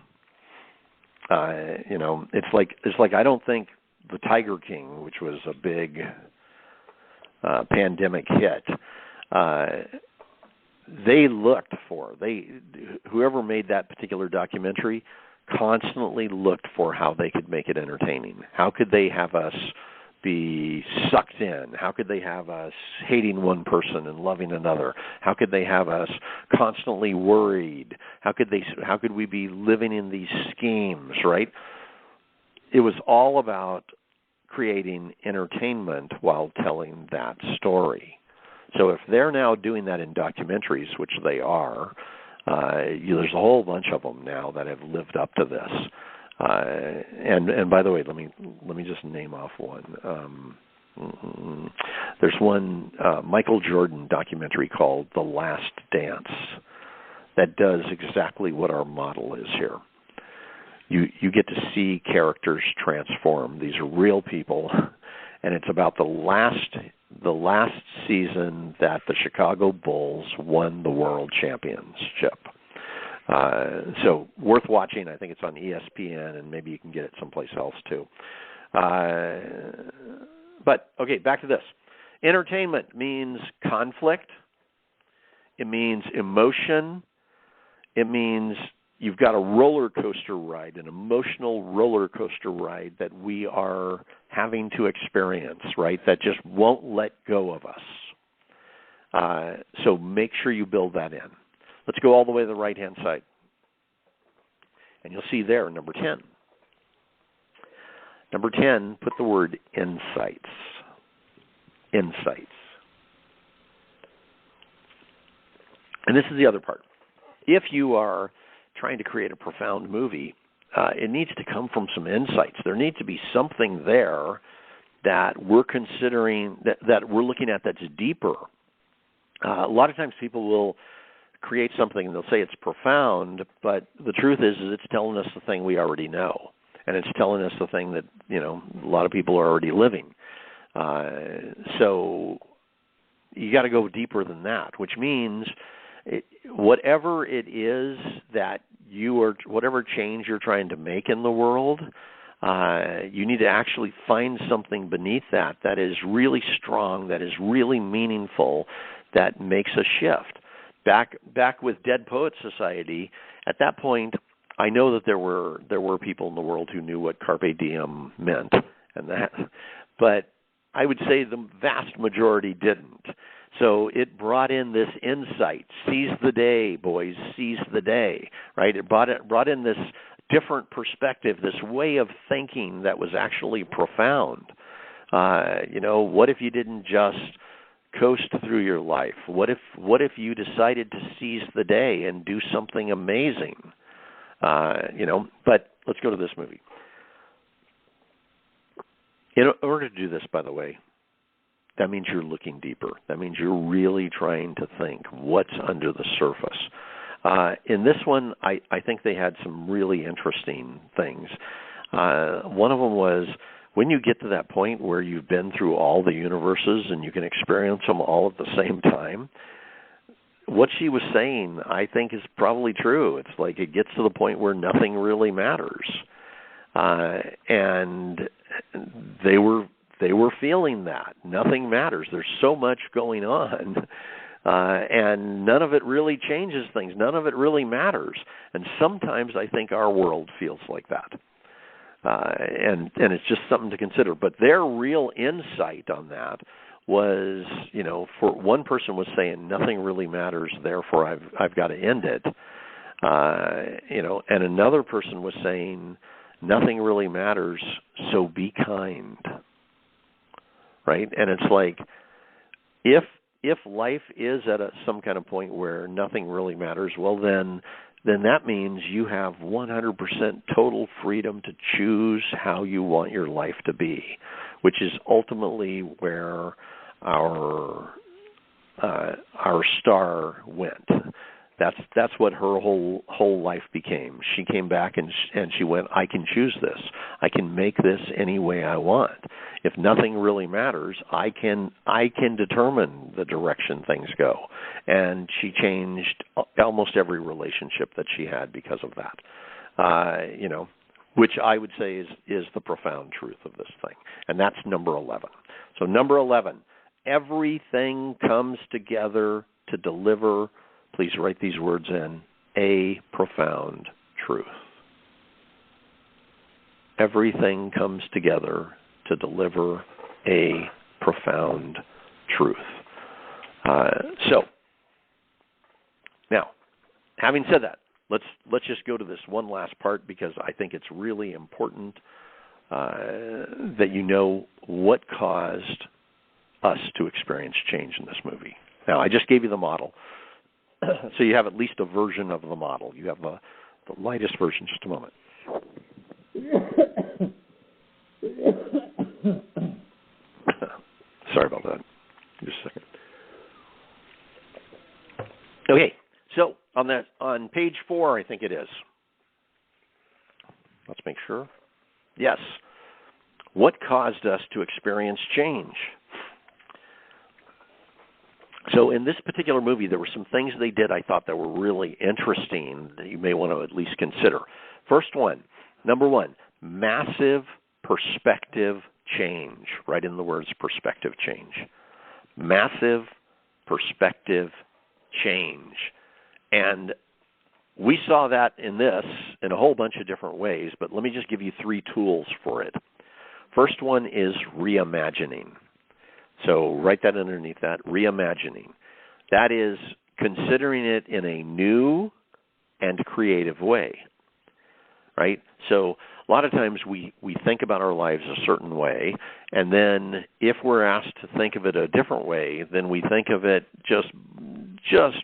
It's like I don't think The Tiger King, which was a big pandemic hit, whoever made that particular documentary constantly looked for how they could make it entertaining. How could they have us be sucked in? How could they have us hating one person and loving another? How could they have us constantly worried? How could we be living in these schemes, right? It was all about creating entertainment while telling that story. So if they're now doing that in documentaries, which they are, there's a whole bunch of them now that have lived up to this. And by the way, let me just name off one. There's one Michael Jordan documentary called The Last Dance that does exactly what our model is here. You get to see characters transform. These are real people, and it's about the last season that the Chicago Bulls won the world championship. So worth watching. I think it's on ESPN, and maybe you can get it someplace else too. But, okay, back to this. Entertainment means conflict. It means emotion. It means you've got a roller coaster ride, an emotional roller coaster ride that we are having to experience, right, that just won't let go of us. So make sure you build that in. Let's go all the way to the right-hand side. And you'll see there, number 10. Number 10, put the word insights. Insights. And this is the other part. If you are trying to create a profound movie, it needs to come from some insights. There needs to be something there that we're considering, that we're looking at that's deeper. A lot of times people will create something and they'll say it's profound, but the truth is it's telling us the thing we already know. And it's telling us the thing that, a lot of people are already living. So you got to go deeper than that, which means whatever it is that whatever change you're trying to make in the world, you need to actually find something beneath that is really strong, that is really meaningful, that makes a shift. Back with Dead Poets Society, at that point, I know that there were people in the world who knew what carpe diem meant, but I would say the vast majority didn't. So it brought in this insight: seize the day, boys, seize the day. Right? It brought in this different perspective, this way of thinking that was actually profound. What if you didn't just coast through your life? What if you decided to seize the day and do something amazing? But let's go to this movie. In order to do this, by the way, that means you're looking deeper. That means you're really trying to think what's under the surface. In this one, I think they had some really interesting things. One of them was, when you get to that point where you've been through all the universes and you can experience them all at the same time, what she was saying, I think, is probably true. It's like it gets to the point where nothing really matters. And they were feeling that. Nothing matters. There's so much going on. And none of it really changes things. None of it really matters. And sometimes I think our world feels like that. And it's just something to consider. But their real insight on that was, for one person was saying nothing really matters, therefore I've got to end it. And another person was saying nothing really matters, so be kind. Right? And it's like if life is at some kind of point where nothing really matters, well then that means you have 100% total freedom to choose how you want your life to be, which is ultimately where our star went. That's what her whole life became. She came back and she went, I can choose this. I can make this any way I want. If nothing really matters, I can determine the direction things go. And she changed almost every relationship that she had because of that. Which I would say is the profound truth of this thing. And that's number 11. So number 11, everything comes together to deliver, please write these words in, a profound truth. Everything comes together to deliver a profound truth. So, now, having said that, let's just go to this one last part because I think it's really important that you know what caused us to experience change in this movie. Now, I just gave you the model. So you have at least a version of the model. You have the lightest version. Just a moment. Sorry about that. Just a second. Okay, so on page 4, I think it is. Let's make sure. Yes. What caused us to experience change? So in this particular movie, there were some things they did I thought that were really interesting that you may want to at least consider. First one, number 1, massive perspective change. Write in the words perspective change. Massive perspective change. And we saw that in this in a whole bunch of different ways, but let me just give you 3 tools for it. First one is reimagining. So write that underneath that, reimagining. That is considering it in a new and creative way, right? So a lot of times we think about our lives a certain way, and then if we're asked to think of it a different way, then we think of it just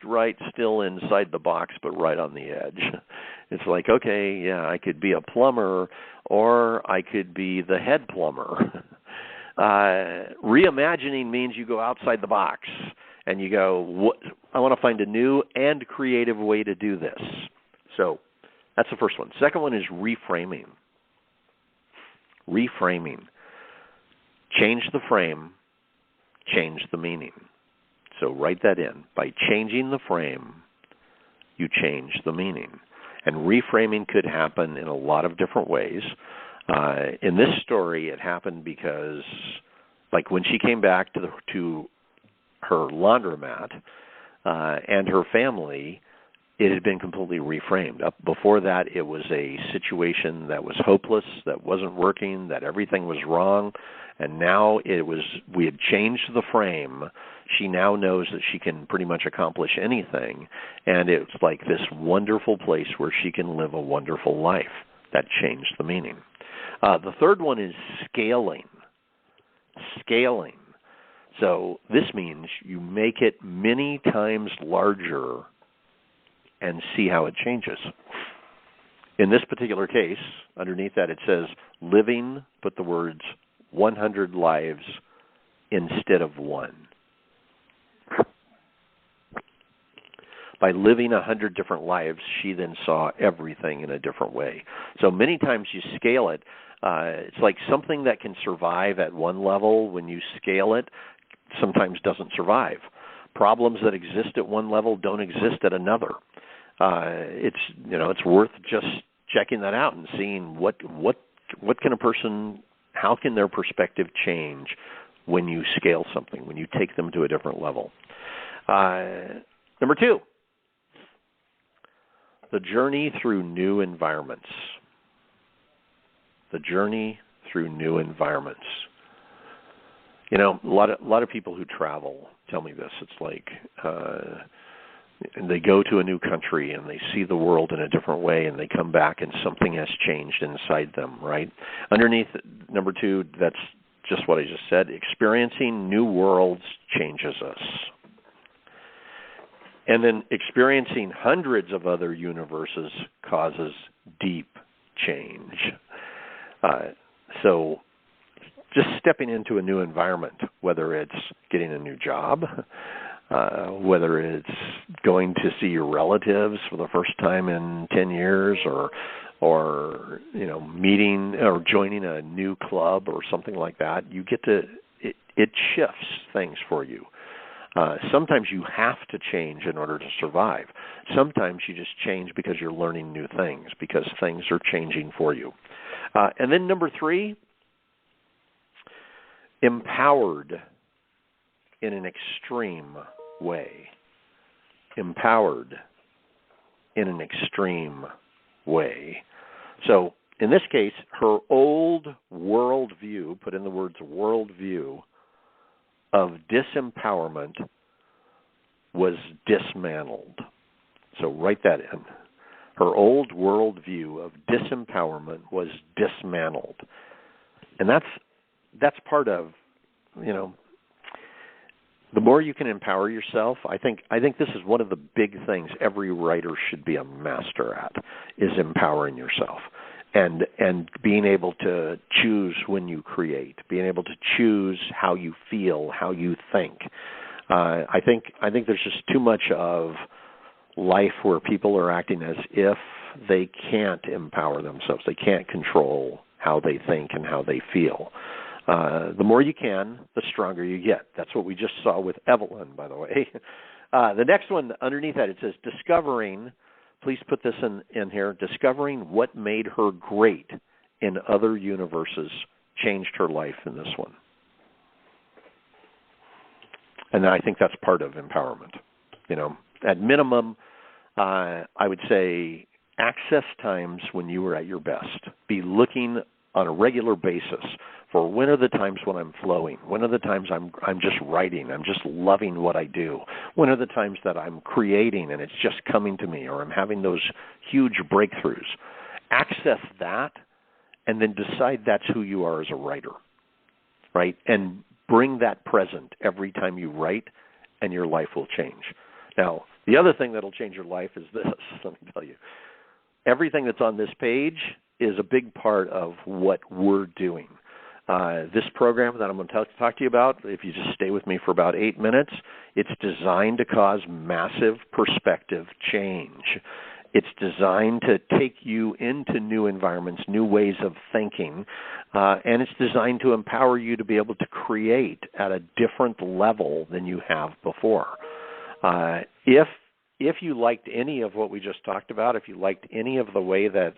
right still inside the box, but right on the edge. It's like, okay, yeah, I could be a plumber, or I could be the head plumber. Reimagining means you go outside the box and you go, I want to find a new and creative way to do this. So that's the first one. Second one is reframing. Reframing. Change the frame, change the meaning. So write that in. By changing the frame, you change the meaning. And reframing could happen in a lot of different ways. In this story, it happened because, like when she came back to her laundromat and her family, it had been completely reframed. Up before that, it was a situation that was hopeless, that wasn't working, that everything was wrong, and now we had changed the frame. She now knows that she can pretty much accomplish anything, and it's like this wonderful place where she can live a wonderful life. That changed the meaning. The third one is scaling. Scaling. So this means you make it many times larger and see how it changes. In this particular case, underneath that it says, living, put the words 100 lives instead of 1. By living 100 different lives, she then saw everything in a different way. So many times you scale it. It's like something that can survive at one level, when you scale it, sometimes doesn't survive. Problems that exist at one level don't exist at another. It's worth just checking that out and seeing what can a person, how can their perspective change when you scale something, when you take them to a different level. Number 2, the journey through new environments. The journey through new environments. A lot of people who travel tell me this. It's like they go to a new country and they see the world in a different way, and they come back and something has changed inside them, right? Underneath number 2, that's just what I just said. Experiencing new worlds changes us. And then experiencing hundreds of other universes causes deep change. So just stepping into a new environment, whether it's getting a new job, whether it's going to see your relatives for the first time in 10 years, or meeting or joining a new club or something like that, you get to, it shifts things for you. Sometimes you have to change in order to survive. Sometimes you just change because you're learning new things, because things are changing for you. And then number 3, empowered in an extreme way. Empowered in an extreme way. So in this case, her old worldview, put in the words worldview, of disempowerment was dismantled. So write that in. Her old worldview of disempowerment was dismantled. And that's part of, the more you can empower yourself, I think this is one of the big things every writer should be a master at, is empowering yourself. And being able to choose when you create, being able to choose how you feel, how you think. I think there's just too much of life where people are acting as if they can't empower themselves. They can't control how they think and how they feel. The more you can, the stronger you get. That's what we just saw with Evelyn, by the way. The next one underneath that, it says discovering. Please put this in here. Discovering what made her great in other universes changed her life in this one. And I think that's part of empowerment. At minimum, I would say access times when you were at your best. Be looking on a regular basis for when are the times when I'm flowing? When are the times I'm just writing? I'm just loving what I do. When are the times that I'm creating and it's just coming to me, or I'm having those huge breakthroughs? Access that and then decide that's who you are as a writer, right? And bring that present every time you write, and your life will change. Now, the other thing that will change your life is this. Let me tell you. Everything that's on this page is a big part of what we're doing. This program that I'm going to talk to you about, if you just stay with me for about 8 minutes, it's designed to cause massive perspective change. It's designed to take you into new environments, new ways of thinking, and it's designed to empower you to be able to create at a different level than you have before. If you liked any of what we just talked about, if you liked any of the way that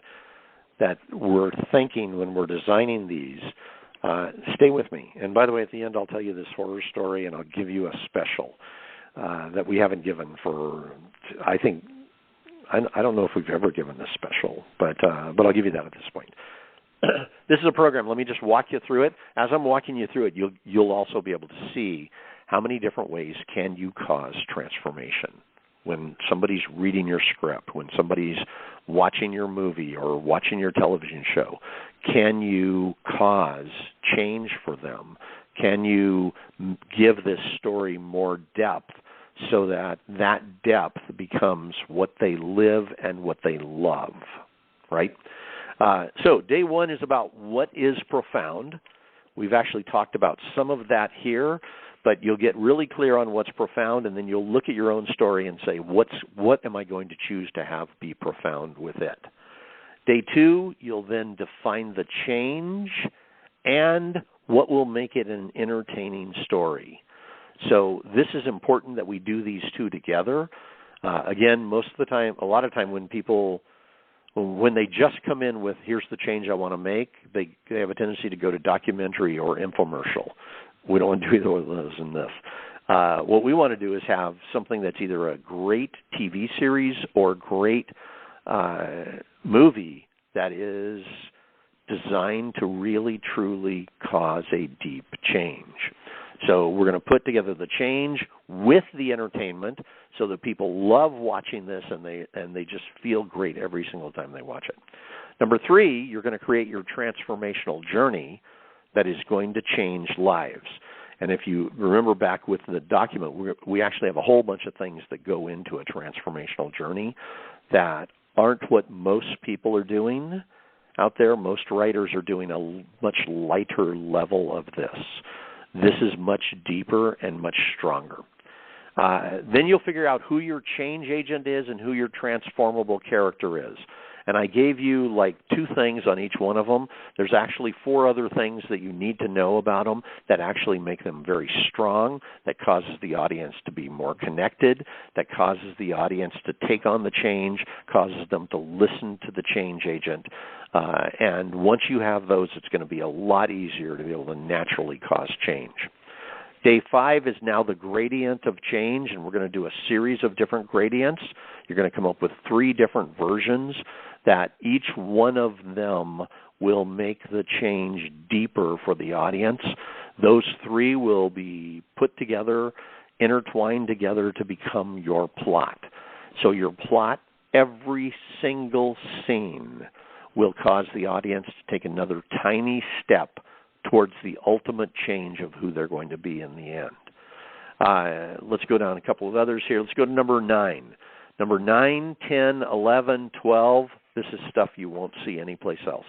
we're thinking when we're designing these, stay with me. And by the way, at the end, I'll tell you this horror story, and I'll give you a special that we haven't given for, I think, I don't know if we've ever given this special, but I'll give you that at this point. This is a program. Let me just walk you through it. As I'm walking you through it, you'll also be able to see how many different ways can you cause transformation. When somebody's reading your script, when somebody's watching your movie or watching your television show, can you cause change for them? Can you give this story more depth so that depth becomes what they live and what they love, right? So day 1 is about what is profound. We've actually talked about some of that here, but you'll get really clear on what's profound, and then you'll look at your own story and say, what am I going to choose to have be profound with it? Day 2, you'll then define the change and what will make it an entertaining story. So this is important that we do these two together. Again, most of the time, a lot of time when they just come in with, here's the change I want to make, they have a tendency to go to documentary or infomercial. We don't want to do either of those in this. What we want to do is have something that's either a great TV series or great movie that is designed to really, truly cause a deep change. So we're going to put together the change with the entertainment so that people love watching this and they just feel great every single time they watch it. Number 3, you're going to create your transformational journey that is going to change lives. And if you remember back with the document, we actually have a whole bunch of things that go into a transformational journey that aren't what most people are doing out there. Most writers are doing a much lighter level of this. This is much deeper and much stronger. Then you'll figure out who your change agent is and who your transformable character is. And I gave you like 2 things on each one of them. There's actually 4 other things that you need to know about them that actually make them very strong, that causes the audience to be more connected, that causes the audience to take on the change, causes them to listen to the change agent. And once you have those, it's going to be a lot easier to be able to naturally cause change. Day 5 is now the gradient of change, and we're going to do a series of different gradients. You're going to come up with 3 different versions that each one of them will make the change deeper for the audience. Those 3 will be put together, intertwined together to become your plot. So your plot, every single scene, will cause the audience to take another tiny step towards the ultimate change of who they're going to be in the end. Let's go down a couple of others here. Let's go to number 9. Number 9, 10, 11, 12, this is stuff you won't see anyplace else.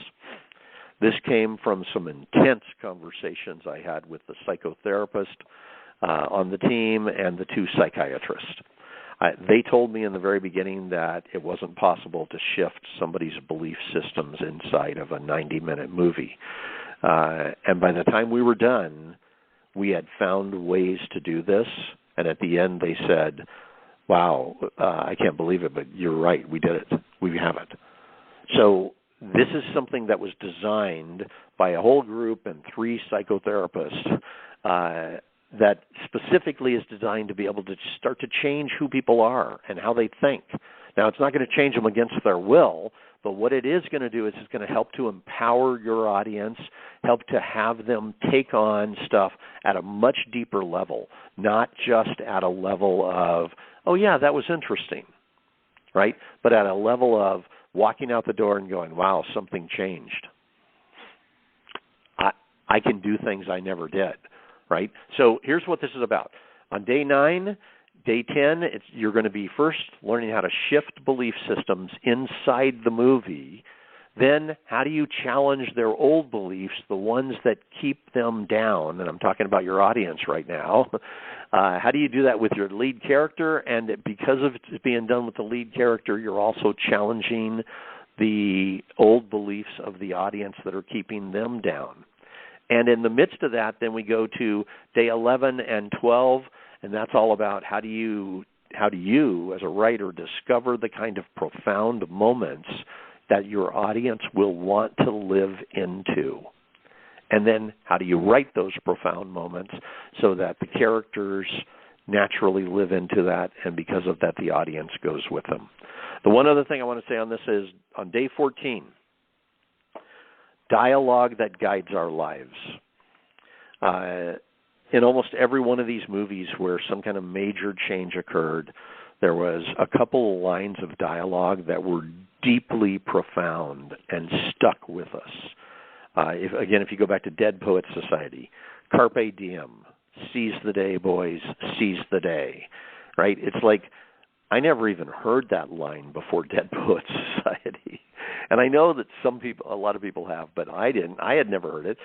This came from some intense conversations I had with the psychotherapist on the team and the 2 psychiatrists. They told me in the very beginning that it wasn't possible to shift somebody's belief systems inside of a 90-minute movie. And by the time we were done, we had found ways to do this. And at the end, they said, wow, I can't believe it, but you're right, we did it. We have it. So this is something that was designed by a whole group and 3 psychotherapists that specifically is designed to be able to start to change who people are and how they think. Now, it's not going to change them against their will, but what it is going to do is it's going to help to empower your audience, help to have them take on stuff at a much deeper level, not just at a level of, oh, yeah, that was interesting, right? But at a level of walking out the door and going, wow, something changed. I can do things I never did, right? So here's what this is about. On day 9, day 10, you're going to be first learning how to shift belief systems inside the movie. Then how do you challenge their old beliefs, the ones that keep them down? And I'm talking about your audience right now. How do you do that with your lead character? And because of it being done with the lead character, you're also challenging the old beliefs of the audience that are keeping them down. And in the midst of that, then we go to day 11 and 12, and that's all about how do you, as a writer, discover the kind of profound moments that your audience will want to live into. And then how do you write those profound moments so that the characters naturally live into that, and because of that, the audience goes with them. The one other thing I want to say on this is on day 14, dialogue that guides our lives. In almost every one of these movies where some kind of major change occurred, there was a couple of lines of dialogue that were deeply profound and stuck with us. If you go back to Dead Poets Society, Carpe Diem, seize the day, boys, seize the day, right? It's like I never even heard that line before Dead Poets Society. And I know that a lot of people have, but I didn't. I had never heard it.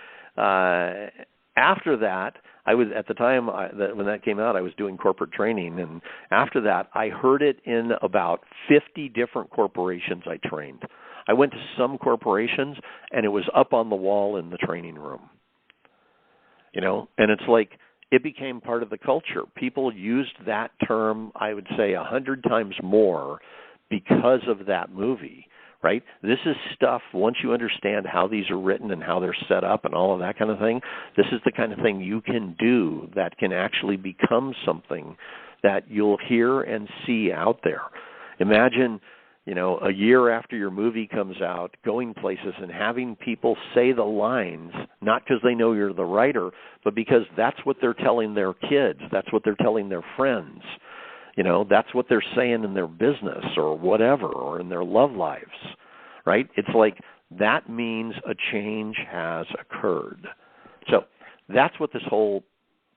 After that, I was at the time when that came out, I was doing corporate training, and after that, I heard it in about 50 different corporations I trained. I went to some corporations, and it was up on the wall in the training room. And it's like it became part of the culture. People used that term, I would say, 100 times more because of that movie, right? This is stuff, once you understand how these are written and how they're set up and all of that kind of thing, this is the kind of thing you can do that can actually become something that you'll hear and see out there. Imagine, a year after your movie comes out, going places and having people say the lines, not because they know you're the writer, but because that's what they're telling their kids, that's what they're telling their friends. That's what they're saying in their business or whatever, or in their love lives, right? It's like that means a change has occurred. So that's what this whole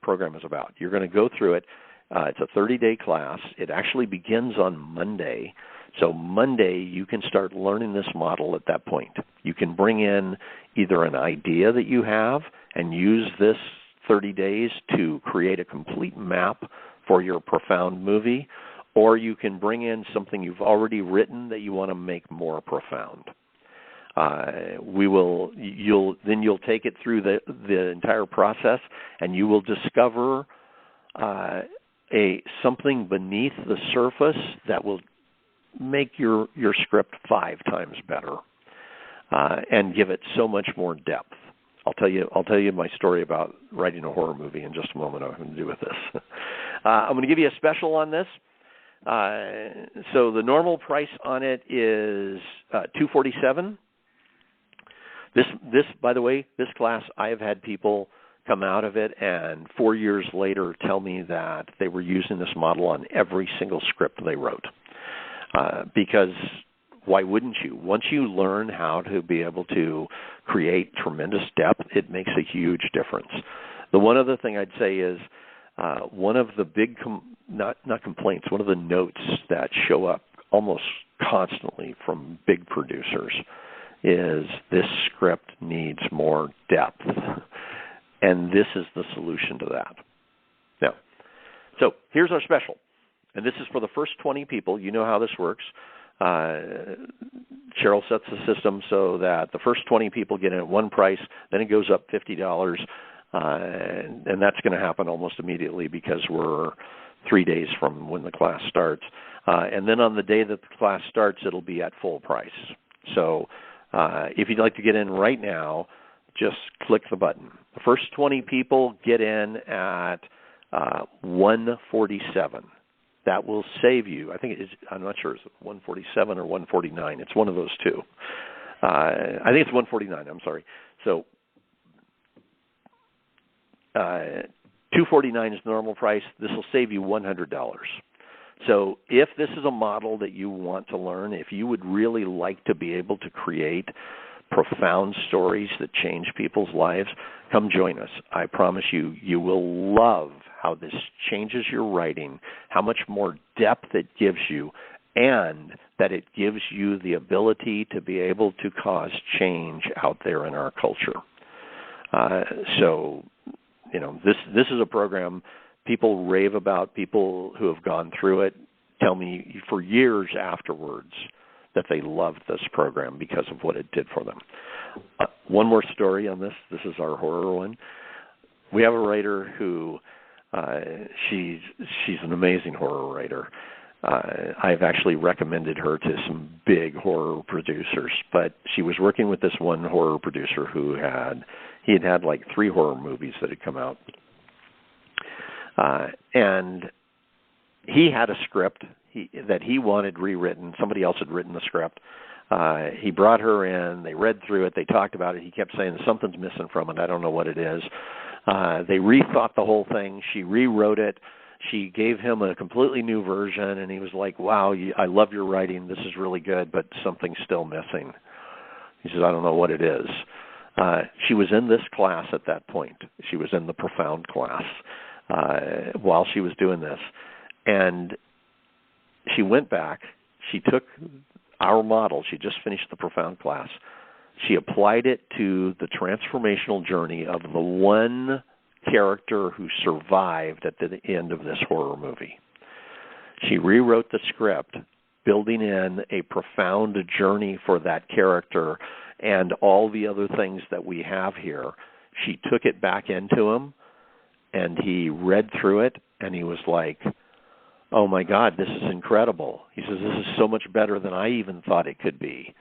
program is about. You're going to go through it. It's a 30-day class. It actually begins on Monday. So Monday, you can start learning this model at that point. You can bring in either an idea that you have and use this 30 days to create a complete map for your profound movie, or you can bring in something you've already written that you want to make more profound. You'll take it through the entire process, and you will discover something beneath the surface that will make your script 5 times better and give it so much more depth. I'll tell you my story about writing a horror movie in just a moment. What I'm going to do with this. I'm going to give you a special on this. So the normal price on it is $247. This, by the way, this class, I have had people come out of it and 4 years later tell me that they were using this model on every single script they wrote. Because why wouldn't you? Once you learn how to be able to create tremendous depth, it makes a huge difference. The one other thing I'd say is one of the big, not complaints, one of the notes that show up almost constantly from big producers is this script needs more depth. And this is the solution to that. Now, so here's our special. And this is for the first 20 people. You know how this works. Cheryl sets the system so that the first 20 people get in at one price, then it goes up $50, and that's going to happen almost immediately because we're 3 days from when the class starts. And then on the day that the class starts, it'll be at full price. So if you'd like to get in right now, just click the button. The first 20 people get in at $147. That will save you. I think it is. I'm not sure. Is it $147 or $149? It's one of those two. I think it's $149. I'm sorry. So $249 is the normal price. This will save you $100. So if this is a model that you want to learn, if you would really like to be able to create profound stories that change people's lives, come join us. I promise you, you will love how this changes your writing, how much more depth it gives you, and that it gives you the ability to be able to cause change out there in our culture. So, this is a program people rave about. People who have gone through it tell me for years afterwards that they loved this program because of what it did for them. One more story on this. This is our horror one. We have a writer who she's an amazing horror writer. I've actually recommended her to some big horror producers, but she was working with this one horror producer who had like 3 horror movies that had come out. And he had a script that he wanted rewritten. Somebody else had written the script. He brought her in. They read through it. They talked about it. He kept saying, something's missing from it. I don't know what it is. They rethought the whole thing. She rewrote it. She gave him a completely new version, and he was like, wow, I love your writing. This is really good, but something's still missing. He says, I don't know what it is. She was in this class at that point. She was in the Profound class while she was doing this. And she went back. She took our model. She just finished the Profound class. She applied it to the transformational journey of the one character who survived at the end of this horror movie. She rewrote the script building in a profound journey for that character and all the other things that we have here. She took it back into him, and he read through it, and he was like, oh, my God, this is incredible. He says, this is so much better than I even thought it could be.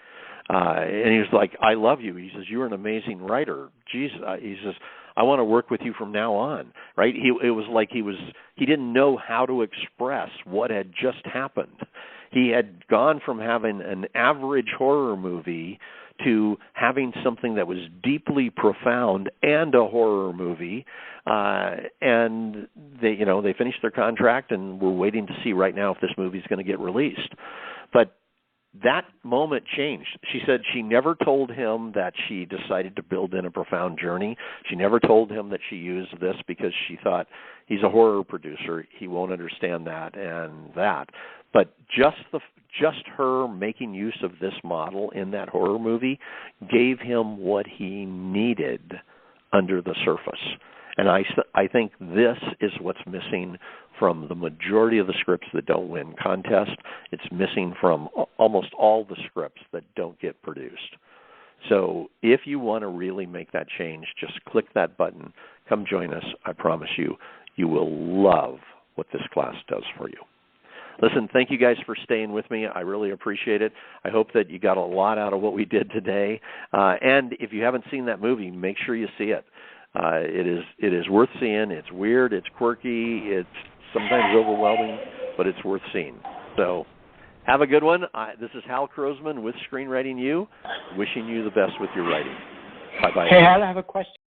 And he was like, I love you. He says, you're an amazing writer. Jeez, he says, I want to work with you from now on. Right? It was like he didn't know how to express what had just happened. He had gone from having an average horror movie to having something that was deeply profound and a horror movie, and they finished their contract, and we're waiting to see right now if this movie is going to get released. But that moment changed. She said she never told him that she decided to build in a profound journey. She never told him that she used this because she thought he's a horror producer. He won't understand that and that. But just her making use of this model in that horror movie gave him what he needed under the surface. And I think this is what's missing from the majority of the scripts that don't win contests. It's missing from almost all the scripts that don't get produced. So if you want to really make that change, just click that button. Come join us. I promise you, you will love what this class does for you. Listen, thank you guys for staying with me. I really appreciate it. I hope that you got a lot out of what we did today. And if you haven't seen that movie, make sure you see it. It is worth seeing. It's weird. It's quirky. It's sometimes overwhelming, but it's worth seeing. So have a good one. This is Hal Krosman with ScreenwritingU, wishing you the best with your writing. Bye-bye. Hey, Hal, I have a question.